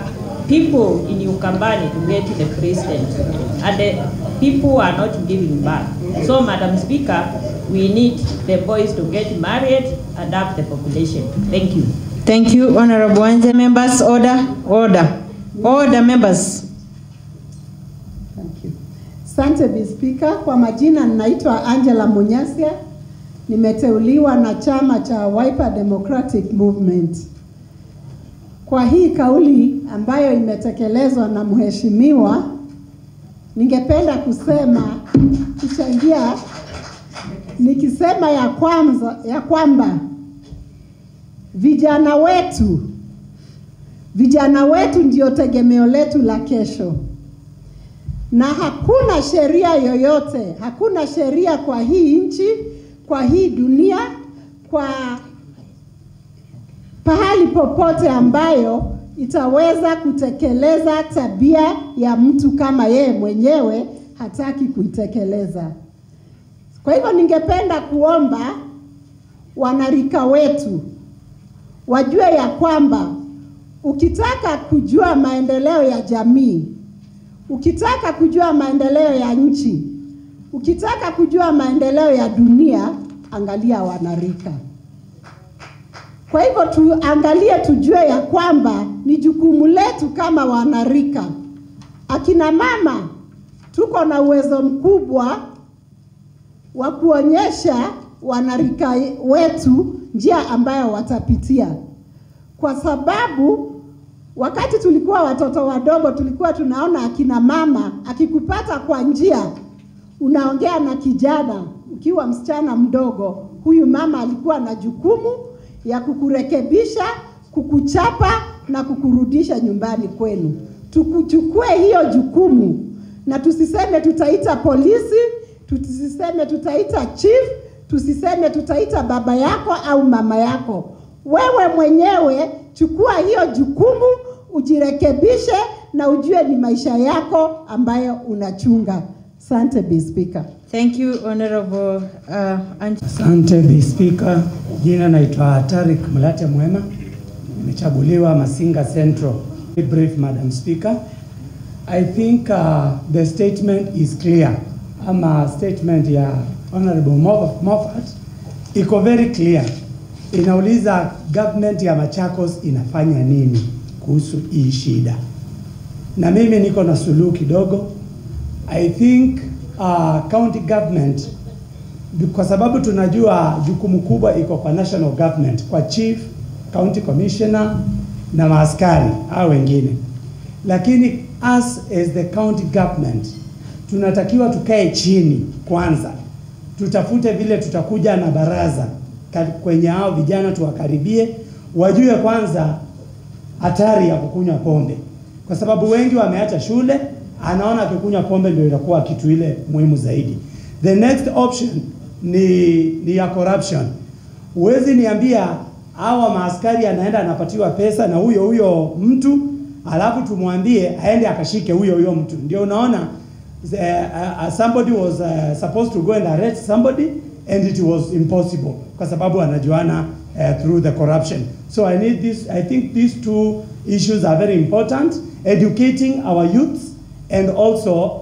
people in Ukambani to get to the president, and the people are not giving back. So, Madam Speaker, we need the boys to get married and up the population. Thank you. Thank you, Honorable Wanze. Members, order, members. Thank you. Asante Bi Speaker, kwa majina ninaitwa Angela Munyasia, nimeteuliwa na chama cha Wiper Democratic Movement. Kwa hii kauli ambayo imetekelezwa na mheshimiwa, ningependa kusema kuchangia nikisema ya kwamba vijana wetu ndio tegemeo letu la kesho. Na hakuna sheria yoyote, hakuna sheria kwa hii nchi, kwa hii dunia, kwa pahali popote ambayo itaweza kutekeleza tabia ya mtu kama yeye mwenyewe hataki kuitekeleza. Kwa hivyo ningependa kuomba wanarika wetu wajue ya kwamba ukitaka kujua maendeleo ya jamii, ukitaka kujua maendeleo ya nchi, ukitaka kujua maendeleo ya dunia, angalia wanarika. Kwa hivyo tuangalie, tujue ya kwamba ni jukumu letu kama wanarika. Akina mama tuko na uwezo mkubwa wa kuonyesha wanarika wetu njia ambayo watapitia. Kwa sababu wakati tulikuwa watoto wadogo tulikuwa tunaona akina mama akikupata kwa njia, unaongea na kijana ukiwa msichana mdogo, huyu mama alikuwa na jukumu ya kukurekebisha, kukuchapa na kukurudisha nyumbani kwenu. Tukuchukue hiyo jukumu na tusiseme tutaita polisi, tusiseme tutaita chief, tusiseme tutaita baba yako au mama yako. Wewe mwenyewe chukua hiyo jukumu, ujirekebishe na ujue ni maisha yako ambayo unachunga. Asante Bi Speaker. Thank you, Honorable Asante Bi Speaker. Jina naitwa Tarik Mlate Mwema. Nimechaguliwa Masinga Central. Be brief, Madam Speaker. I think the statement is clear. Statement ya Honorable Moffat iko very clear. Inauliza government ya Machakos inafanya nini kuhusu hii shida. na mimi niko na suluhu kidogo. I think county government, kwa sababu tunajua jukumu kubwa iko kwa national government, kwa chief, county commissioner na maaskari au wengine, lakini us as the county government tunatakiwa tukae chini kwanza, tutafute vile tutakuja na baraza kwenye hao vijana, tuwakaribie wajue kwanza hatari ya kukunywa pombe, kwa sababu wengi wameacha shule, anaona akikunywa pombe ndio itakuwa kitu ile muhimu zaidi. The next option ni ya corruption. Uwezi niambia hawa maaskari anaenda anapatiwa pesa na huyo mtu, alafu tumwambie aende akashike huyo mtu. Ndio unaona somebody was supposed to go and arrest somebody and it was impossible kwa sababu anajuana through the corruption. So I think these two issues are very important, educating our youths and also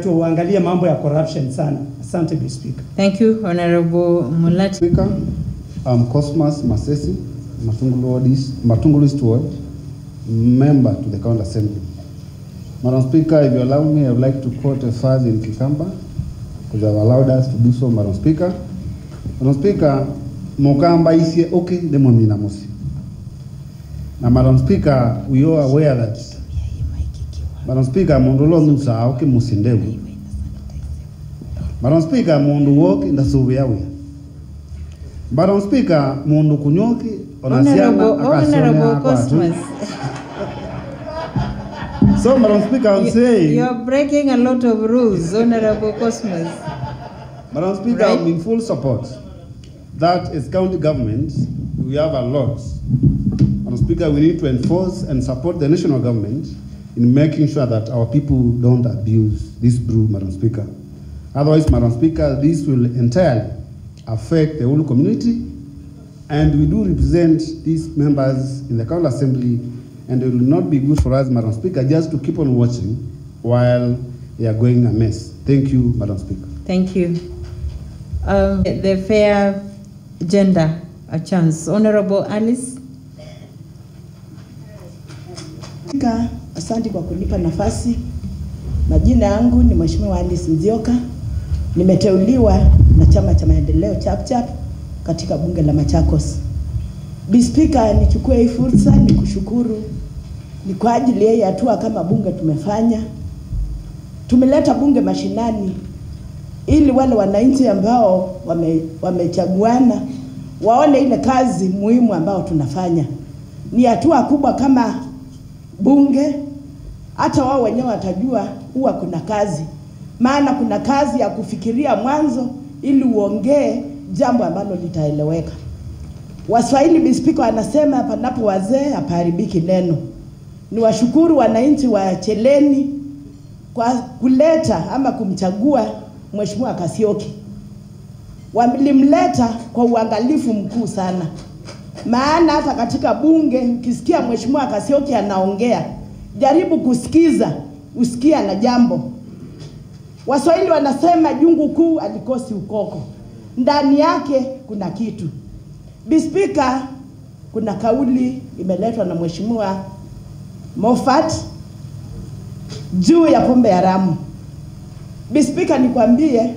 tuangalie mambo ya corruption sana. Asante Mr. Speaker. Thank you, Honorable Mulat. Speaker, I'm Cosmas Masesi, Matungulu East Ward, member to the County Assembly. Madam Speaker, if you allow me, I would like to quote a phrase in Kikamba, because they have allowed us to do so, Madam Speaker. Madam Speaker, Mokamba isi okay, demo mina mosi. Now, Madam Speaker, we are aware that, Madam Speaker, Mondolo nusa okay musindewe. Madam Speaker, Mondu walk in the Soviawe. Madam Speaker, Mondu kunyoki Honorable Cosmas. So, Madam Speaker, I'm saying... You're breaking a lot of rules, Honorable Cosmas. Madam Speaker, right? I'm in full support that as county government, we have a lot. Madam Speaker, we need to enforce and support the national government in making sure that our people don't abuse this brew, Madam Speaker. Otherwise, Madam Speaker, this will entirely affect the whole community, and we do represent these members in the County Assembly, and it will not be good for us, Madam Speaker, just to keep on watching while they are going amiss. Thank you, Madam Speaker. Thank you. The fair gender a chance. Honorable Alice. Asante kwa kunipa nafasi. Majina yangu ni Mheshimiwa Alice Nzioka. Nimeteuliwa na Chama cha Maendeleo Chapter katika bunge la Machakos. Speaker, nichukue hii fursa nikushukuru ni kwa ajili ya hatua kama bunge tumefanya. Tumeleta bunge mashinani ili wale wananchi ambao wamechaguana waone ile kazi muhimu ambao tunafanya. Ni hatua kubwa kama bunge, hata wao wenyewe watajua huwa kuna kazi. Maana kuna kazi ya kufikiria mwanzo ili uongee jambo ambalo litaeleweka. Waswahili Speaker anasema panapo wazee hapaharibiki neno. Ni washukuru wananchi wa Kyeleni kwa kuleta ama kumchagua Mheshimiwa Kasioki. Walimleta kwa uangalifu mkuu sana. Maana hata katika bunge ukisikia Mheshimiwa Kasioki anaongea, jaribu kusikiza, usikia na jambo. Waswahili wanasema jungu kuu alikosi ukoko. Ndani yake kuna kitu. Speaker, kuna kauli imeletwa na Mheshimiwa Moffat juu ya pombe haramu. Speaker, nikwambie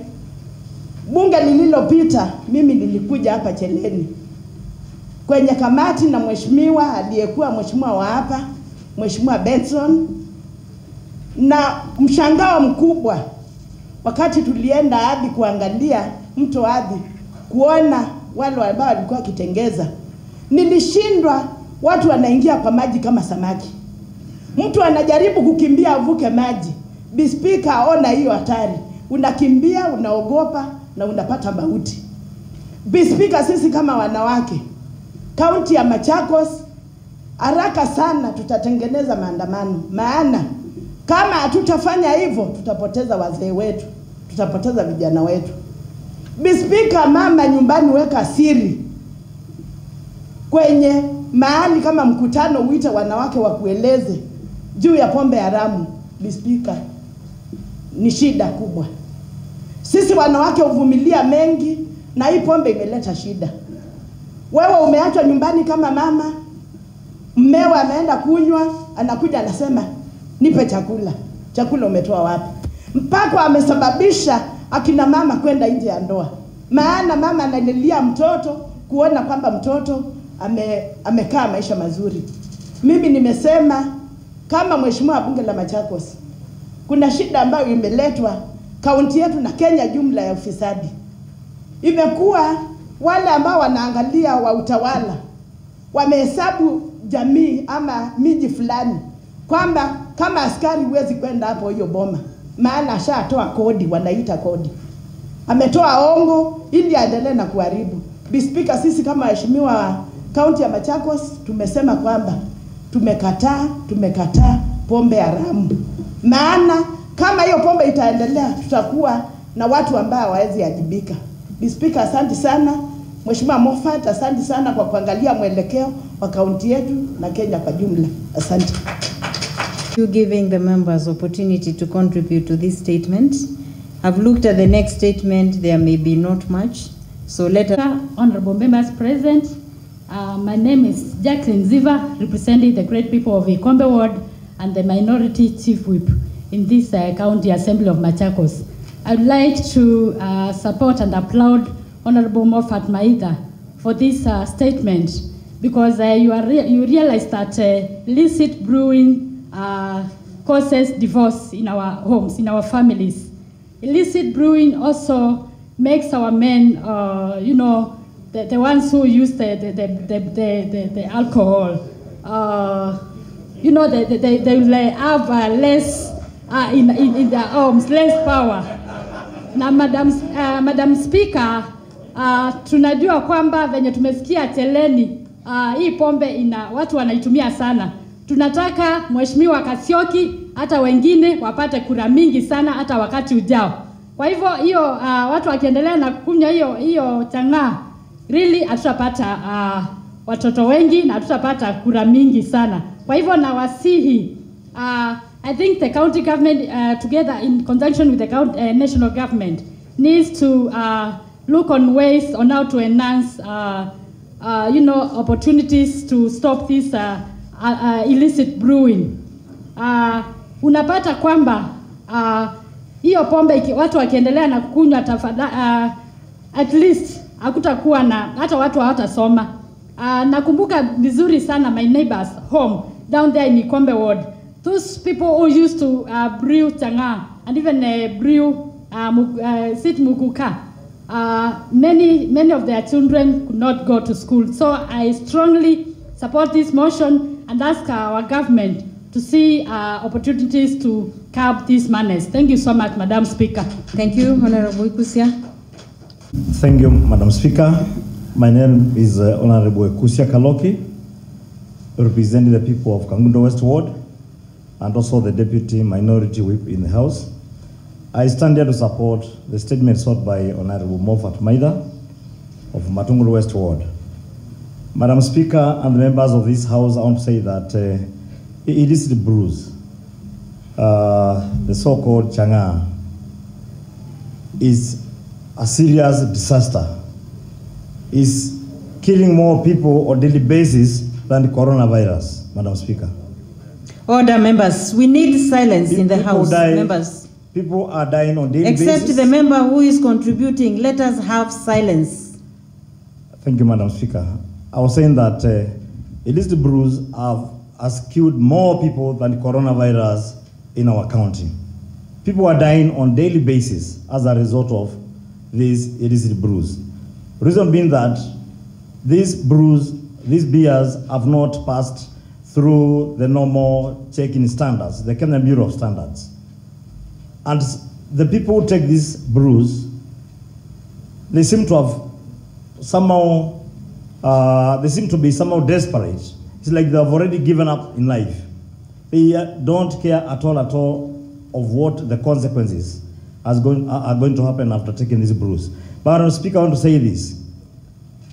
bunge lililopita mimi nilikuja hapa Kyeleni kwenye kamati na mheshimiwa aliyekuwa mheshimiwa wa hapa, Mheshimiwa Benson, na mshangao mkubwa wakati tulienda hadi kuangalia mto hadi kuona wale ambao walikuwa kitengeza. Nilishindwa, watu wanaingia kwa maji kama samaki. Mtu anajaribu kukimbia avuke maji. Speaker, ona hiyo hatari. Unakimbia, unaogopa na unapata mauti. Speaker, sisi kama wanawake kaunti ya Machakos haraka sana tutatengeneza maandamano. Maana kama hatutafanya hivyo tutapoteza wazee wetu, tutapoteza vijana wetu. Speaker, mama nyumbani weka siri. Kwenye mahali kama mkutano uite wanawake wakueleze juu ya pombe haramu. Speaker, ni shida kubwa. Sisi wanawake uvumilia mengi na hii pombe imeleta shida. Wewe umeachwa nyumbani kama mama, mmewe ameenda kunywa, anakuja anasema nipe chakula. Chakula umetoa wapi? Mpaka amesababisha akina mama kwenda nje ya ndoa, maana mama analilia mtoto kuona kwamba mtoto amekaa maisha mazuri. Mimi nimesema kama mheshimiwa bunge la Machakos, kuna shida ambayo imeletwa kaunti yetu na Kenya jumla ya ufisadi. Imekuwa wale ambao wanaangalia wa utawala wamehesabu jamii ama miji fulani kwamba kama askari huwezi kwenda hapo hiyo boma, maana ashatoa kodi, wanaita kodi. Ametoa ongo ili aendelee na kuharibu. Bispika, sisi kama waheshimiwa kaunti ya Machakos tumesema kwamba tumekataa pombe haramu, maana kama hiyo pombe itaendelea tutakuwa na watu ambao hawawezi ajibika. Bispika, asante sana. Mheshimiwa Moffat, asante sana kwa kuangalia mwelekeo wa kaunti yetu na Kenya kwa jumla. Asante. You giving the members opportunity to contribute to this statement. I've looked at the next statement. There may be not much. So let us... Honorable members present, my name is Jacqueline Ziva, representing the great people of Ikombe Ward and the minority chief whip in this county assembly of Machakos. I would like to support and applaud Honorable Moffat Maitha for this statement, because you realize that illicit brewing causes divorce in our homes, in our families. Illicit brewing also makes our men, the ones who use the alcohol, they will have less in their homes, less power. Na Madam Speaker, tunajua kwamba venye tumesikia Kyeleni, hii pombe watu wanaitumia sana. Tunataka Mheshimiwa Kasioki hata wengine wapate kura mingi sana hata wakati ujao. Kwa hivyo hiyo watu wakiendelea na kunywa hiyo chang'aa, really hatutapata watoto wengi na hatutapata kura mingi sana. Kwa hivyo nawasihi, I think the county government together in conjunction with the national government needs to look on ways on how to enhance opportunities to stop this illicit brewing. Unapata kwamba hiyo pombe watu wakiendelea na kunywa at least hakutakuwa na hata watu hawatasoma. Nakumbuka vizuri sana my neighbors home down there in Ikombe Ward. Those people who used to brew chang'aa and even brew sit muguka, many of their children could not go to school. So I strongly support this motion and ask our government to see opportunities to curb these manners. Thank you so much, Madam Speaker. Thank you, Honorable Ikusia. Thank you, Madam Speaker. My name is Honorable Ikusia Kaloki, representing the people of Kangundo West Ward and also the Deputy Minority Whip in the House. I stand here to support the statement sought by Honorable Moffat Maitha of Matungulu West Ward. Madam Speaker and the members of this House, I want to say that illicit brews, the so-called chang'aa, is a serious disaster. Is killing more people on a daily basis than the coronavirus, Madam Speaker. Order, members. We need silence in the House, members. People are dying on a daily basis. Except the member who is contributing, let us have silence. Thank you, Madam Speaker. I was saying that illicit brews has killed more people than coronavirus in our county. People are dying on a daily basis as a result of these illicit brews. Reason being that these beers have not passed through the normal checking standards, the Kenya Bureau of Standards. And the people who take these brews, they seem to have somehow, they seem to be somehow desperate. It's like they have already given up in life. They don't care at all of what the consequences are going to happen after taking these brews. But Madam Speaker, I want to say this.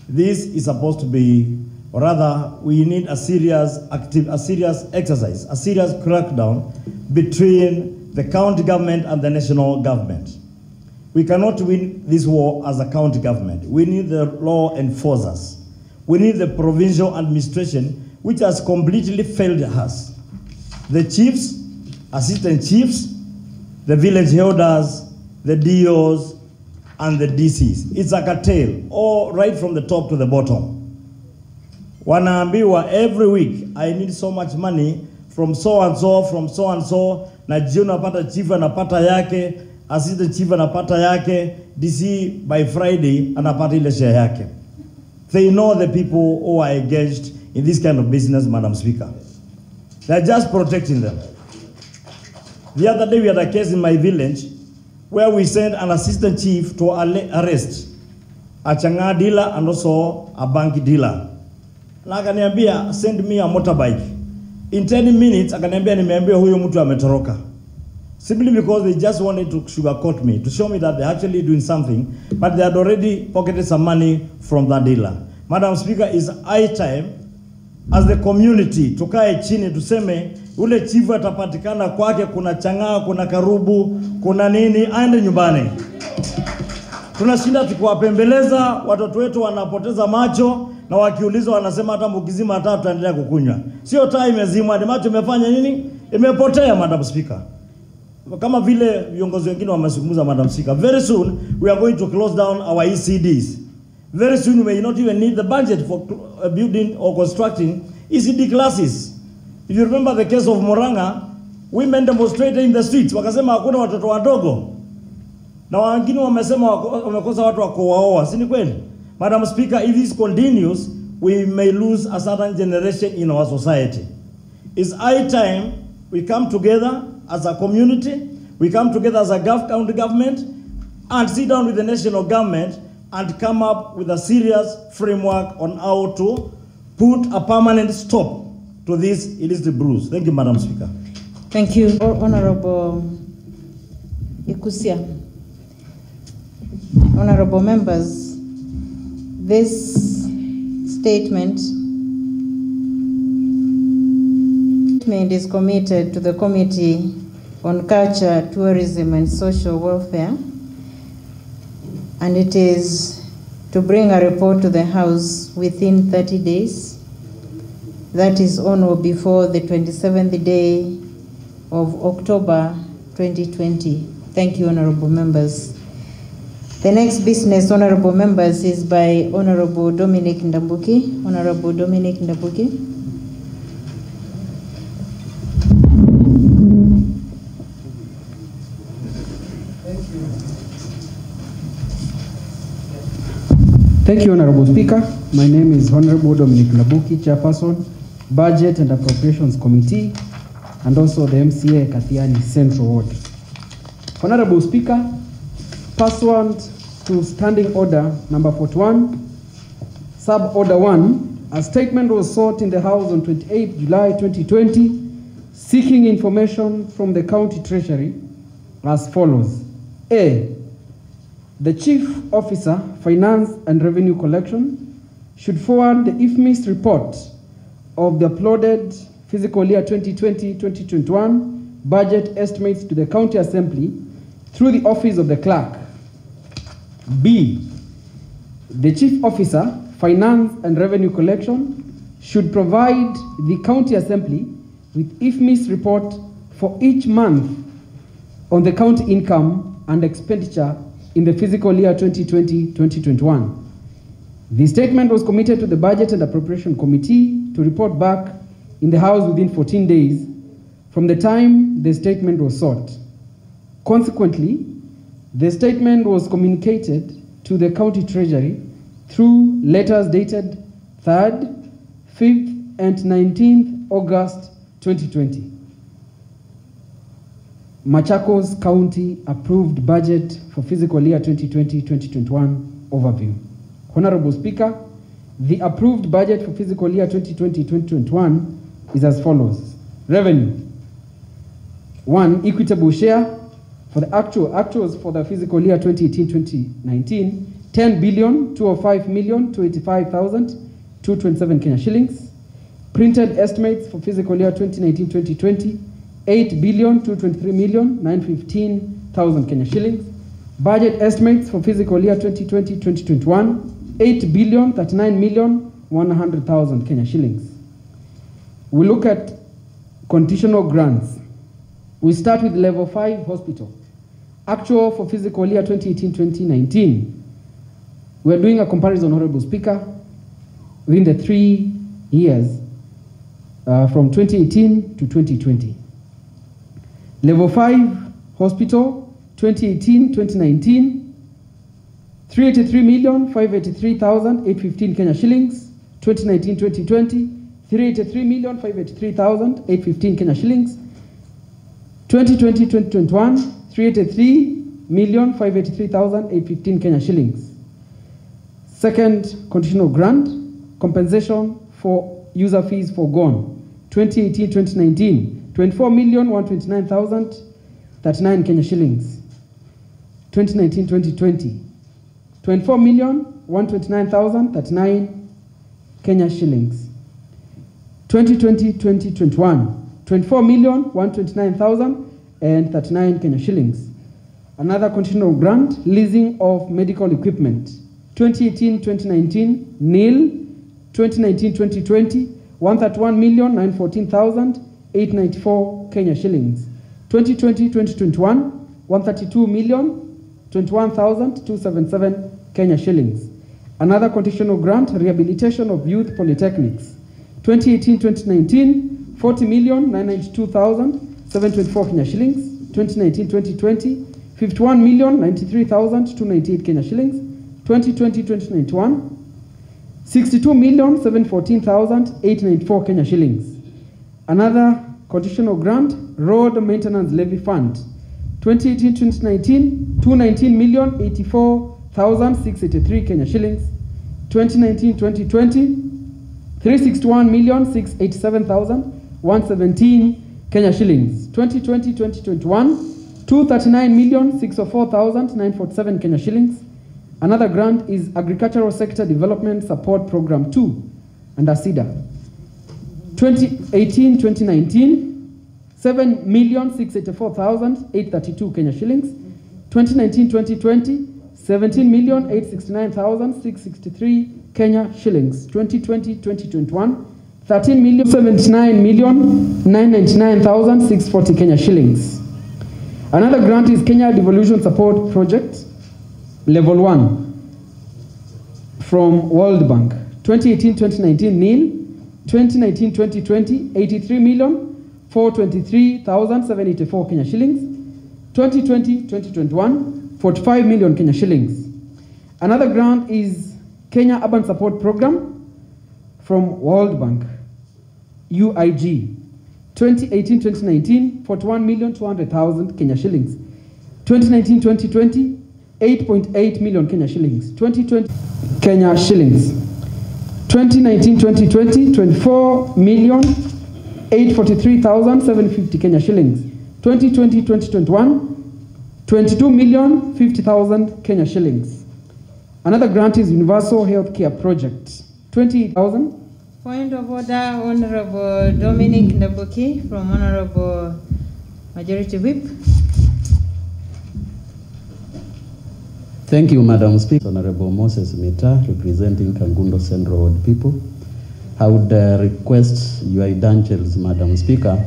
This is supposed to be, or rather, we need a serious exercise, a serious crackdown between the county government and the national government. We cannot win this war as a county government. We need the law enforcers. We need the provincial administration, which has completely failed us. The chiefs assistant chiefs, the village elders, the DOs, and the DCs. It's a cartel, all right from the top to the bottom. Wanaambiwa every week, I need so much money from so and so, from so and so, na jioni napata chief anapata yake, assistant chief anapata yake, DC by Friday anapata ile share yake. They know the people who are engaged in this kind of business, Madam Speaker. They're just protecting them. The other day we had a case in my village where we sent an assistant chief to arrest a changa dealer and also a bank dealer. Na akaniambia, send me a motorbike. In 10 minutes, akaniambia nimeambia huyo mtu ametoroka. Simply because they just wanted to sugarcoat me, to show me that they're actually doing something, but they had already pocketed some money from that dealer. Madam Speaker, it's high time, as the community, tukae chini, tuseme, ule chifu atapatikana kwake, kuna changa, kuna karubu, kuna nini, aende nyumbani. Tunashinda tukiwapembeleza, watoto wetu wanapoteza macho, na wakiulizwa wanasema hata mkizima hata tutaendelea kukunywa. Sio taa imezimwa, ni macho imefanya nini? Imepotea, Madam Speaker. Kama vile viongozi wengine wamezungumza, Madam Speaker, very soon we are going to close down our ECDs. Very soon we may not even need the budget for building or constructing ECD classes. If you remember the case of Moranga, women demonstrated in the streets, wakasema hakuna watoto wadogo. Na wengine wamesema wamekosa watu wa kuwaoa, si ni kweli? Madam Speaker, if this continues, we may lose a certain generation in our society. It's high time we come together as a community, we come together as a county government, and sit down with the national government and come up with a serious framework on how to put a permanent stop to this illicit brews. Thank you, Madam Speaker. Thank you, Honorable Ikusia. Honorable members, this statement is committed to the Committee on Culture, Tourism and Social Welfare, and it is to bring a report to the House within 30 days. That is on or before the 27th day of October 2020. Thank you, honorable members. The next business, honorable members, is by Honorable Dominic Ndambuki. Honorable Dominic Ndambuki. Thank you, Honorable Speaker. My name is Honorable Dominic Ndambuki, Chairperson, Budget and Appropriations Committee, and also the MCA Kyeleni Central Ward. Honorable Speaker, pursuant to Standing Order number 41, Sub Order 1, a statement was sought in the House on 28 July 2020, seeking information from the County Treasury as follows. A, the Chief Officer, Finance and Revenue Collection, should forward the IFMIS report of the uploaded fiscal year 2020-2021 budget estimates to the County Assembly through the Office of the Clerk. B, the Chief Officer, Finance and Revenue Collection, should provide the County Assembly with IFMIS report for each month on the county income and expenditure in the fiscal year 2020-2021. The statement was committed to the Budget and Appropriation Committee to report back in the House within 14 days from the time the statement was sought. Consequently, the statement was communicated to the County Treasury through letters dated 3rd, 5th, and 19th August 2020. Machakos County approved budget for fiscal year 2020-2021 overview. Honorable Speaker, the approved budget for fiscal year 2020-2021 is as follows. Revenue. 1, equitable share for the actuals for the fiscal year 2018-2019, 10,205,285,227 Kenya shillings. Printed estimates for fiscal year 2019-2020, 8,223,915,000 Kenya shillings. Budget estimates for fiscal year 2020-2021, 8,039,100,000 Kenya shillings. We look at conditional grants. We start with level 5 hospital. Actual for fiscal year 2018-2019. We're doing a comparison, Honorable Speaker, within the 3 years from 2018 to 2020. Level 5 hospital, 2018-2019, 383,583,815 Kenya shillings. 2019-2020, 383,583,815 Kenya shillings. 2020-2021, 383,583,815 Kenya shillings. Second conditional grant, compensation for user fees forgone. 2018-2019, 24,129,039 Kenya shillings. 2019-2020, 24,129,039 Kenya shillings. 2020-2021, 24,129,039 Kenya shillings. Another conditional grant, leasing of medical equipment. 2018-2019, nil. 2019-2020, 131,914,894 Kenya shillings. 2020-2021, 132,021,277 Kenya shillings. Another conditional grant, rehabilitation of youth polytechnics. 2018-2019, 40,992,724 Kenya shillings. 2019-2020, 51,093,298 Kenya shillings. 2020-2021, 62,714,894 Kenya shillings. Another conditional grant, road maintenance levy fund. 2018-2019, 219,084,683 Kenya shillings. 2019-2020, 361,687,117 Kenya shillings. 2020-2021, 239,604,947 Kenya shillings. Another grant is Agricultural Sector Development Support Program 2 under SIDA. 2018-2019, 7,684,832 Kenya shillings. 2019-2020, 17,869,663 Kenya shillings. 2020-2021, 13,079,999,640 Kenya shillings. Another grant is Kenya Devolution Support Project, Level 1, from World Bank. 2018-2019, nil. 2019-2020, 83,423,784 Kenya shillings. 2020-2021, 45 million Kenya shillings. Another grant is Kenya Urban Support Program from World Bank, UIG. 2018-2019, 41,200,000 Kenya shillings. 2019-2020, 8.8 million Kenya shillings. 2020 Kenya shillings. 2019-2020, 24,843,750 Kenya shillings. 2020-2021, 22,050,000 Kenya shillings. Another grant is Universal Healthcare Project, 20,000. Point of order, Honorable Dominic Ndabuki from Honorable Majority Whip. Thank you, Madam Speaker. Honorable Moses Mita, representing Kangundo Central Ward people. I would request your indulgence, Madam Speaker.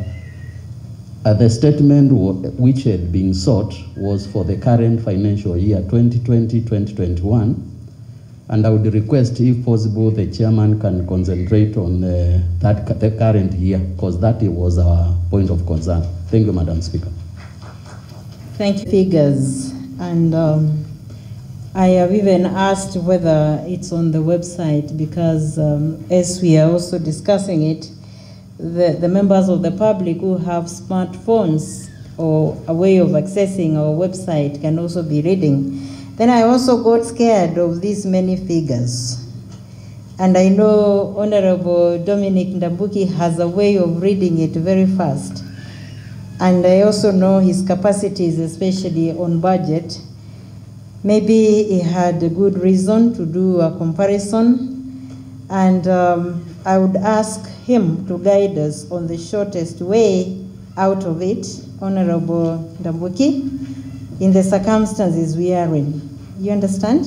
The statement which had been sought was for the current financial year 2020-2021, and I would request, if possible, the chairman can concentrate on the current year, because that was our point of concern. Thank you, Madam Speaker. Thank you. Figures, and I have even asked whether it's on the website, because as we are also discussing it, the members of the public who have smartphones or a way of accessing our website can also be reading. Then I also got scared of these many figures. And I know Honorable Dominic Ndabuki has a way of reading it very fast. And I also know his capacities, especially on budget. Maybe he had a good reason to do a comparison. And I would ask him to guide us on the shortest way out of it, Honorable Ndabuki, in the circumstances we are in. You understand?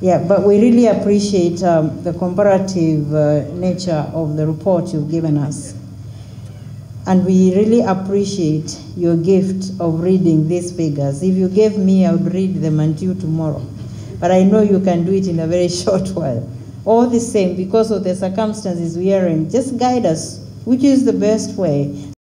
Yeah, but we really appreciate the comparative nature of the report you've given us. And we really appreciate your gift of reading these figures. If you gave me, I would read them until tomorrow. But I know you can do it in a very short while. All the same, because of the circumstances we are in, just guide us, which is the best way.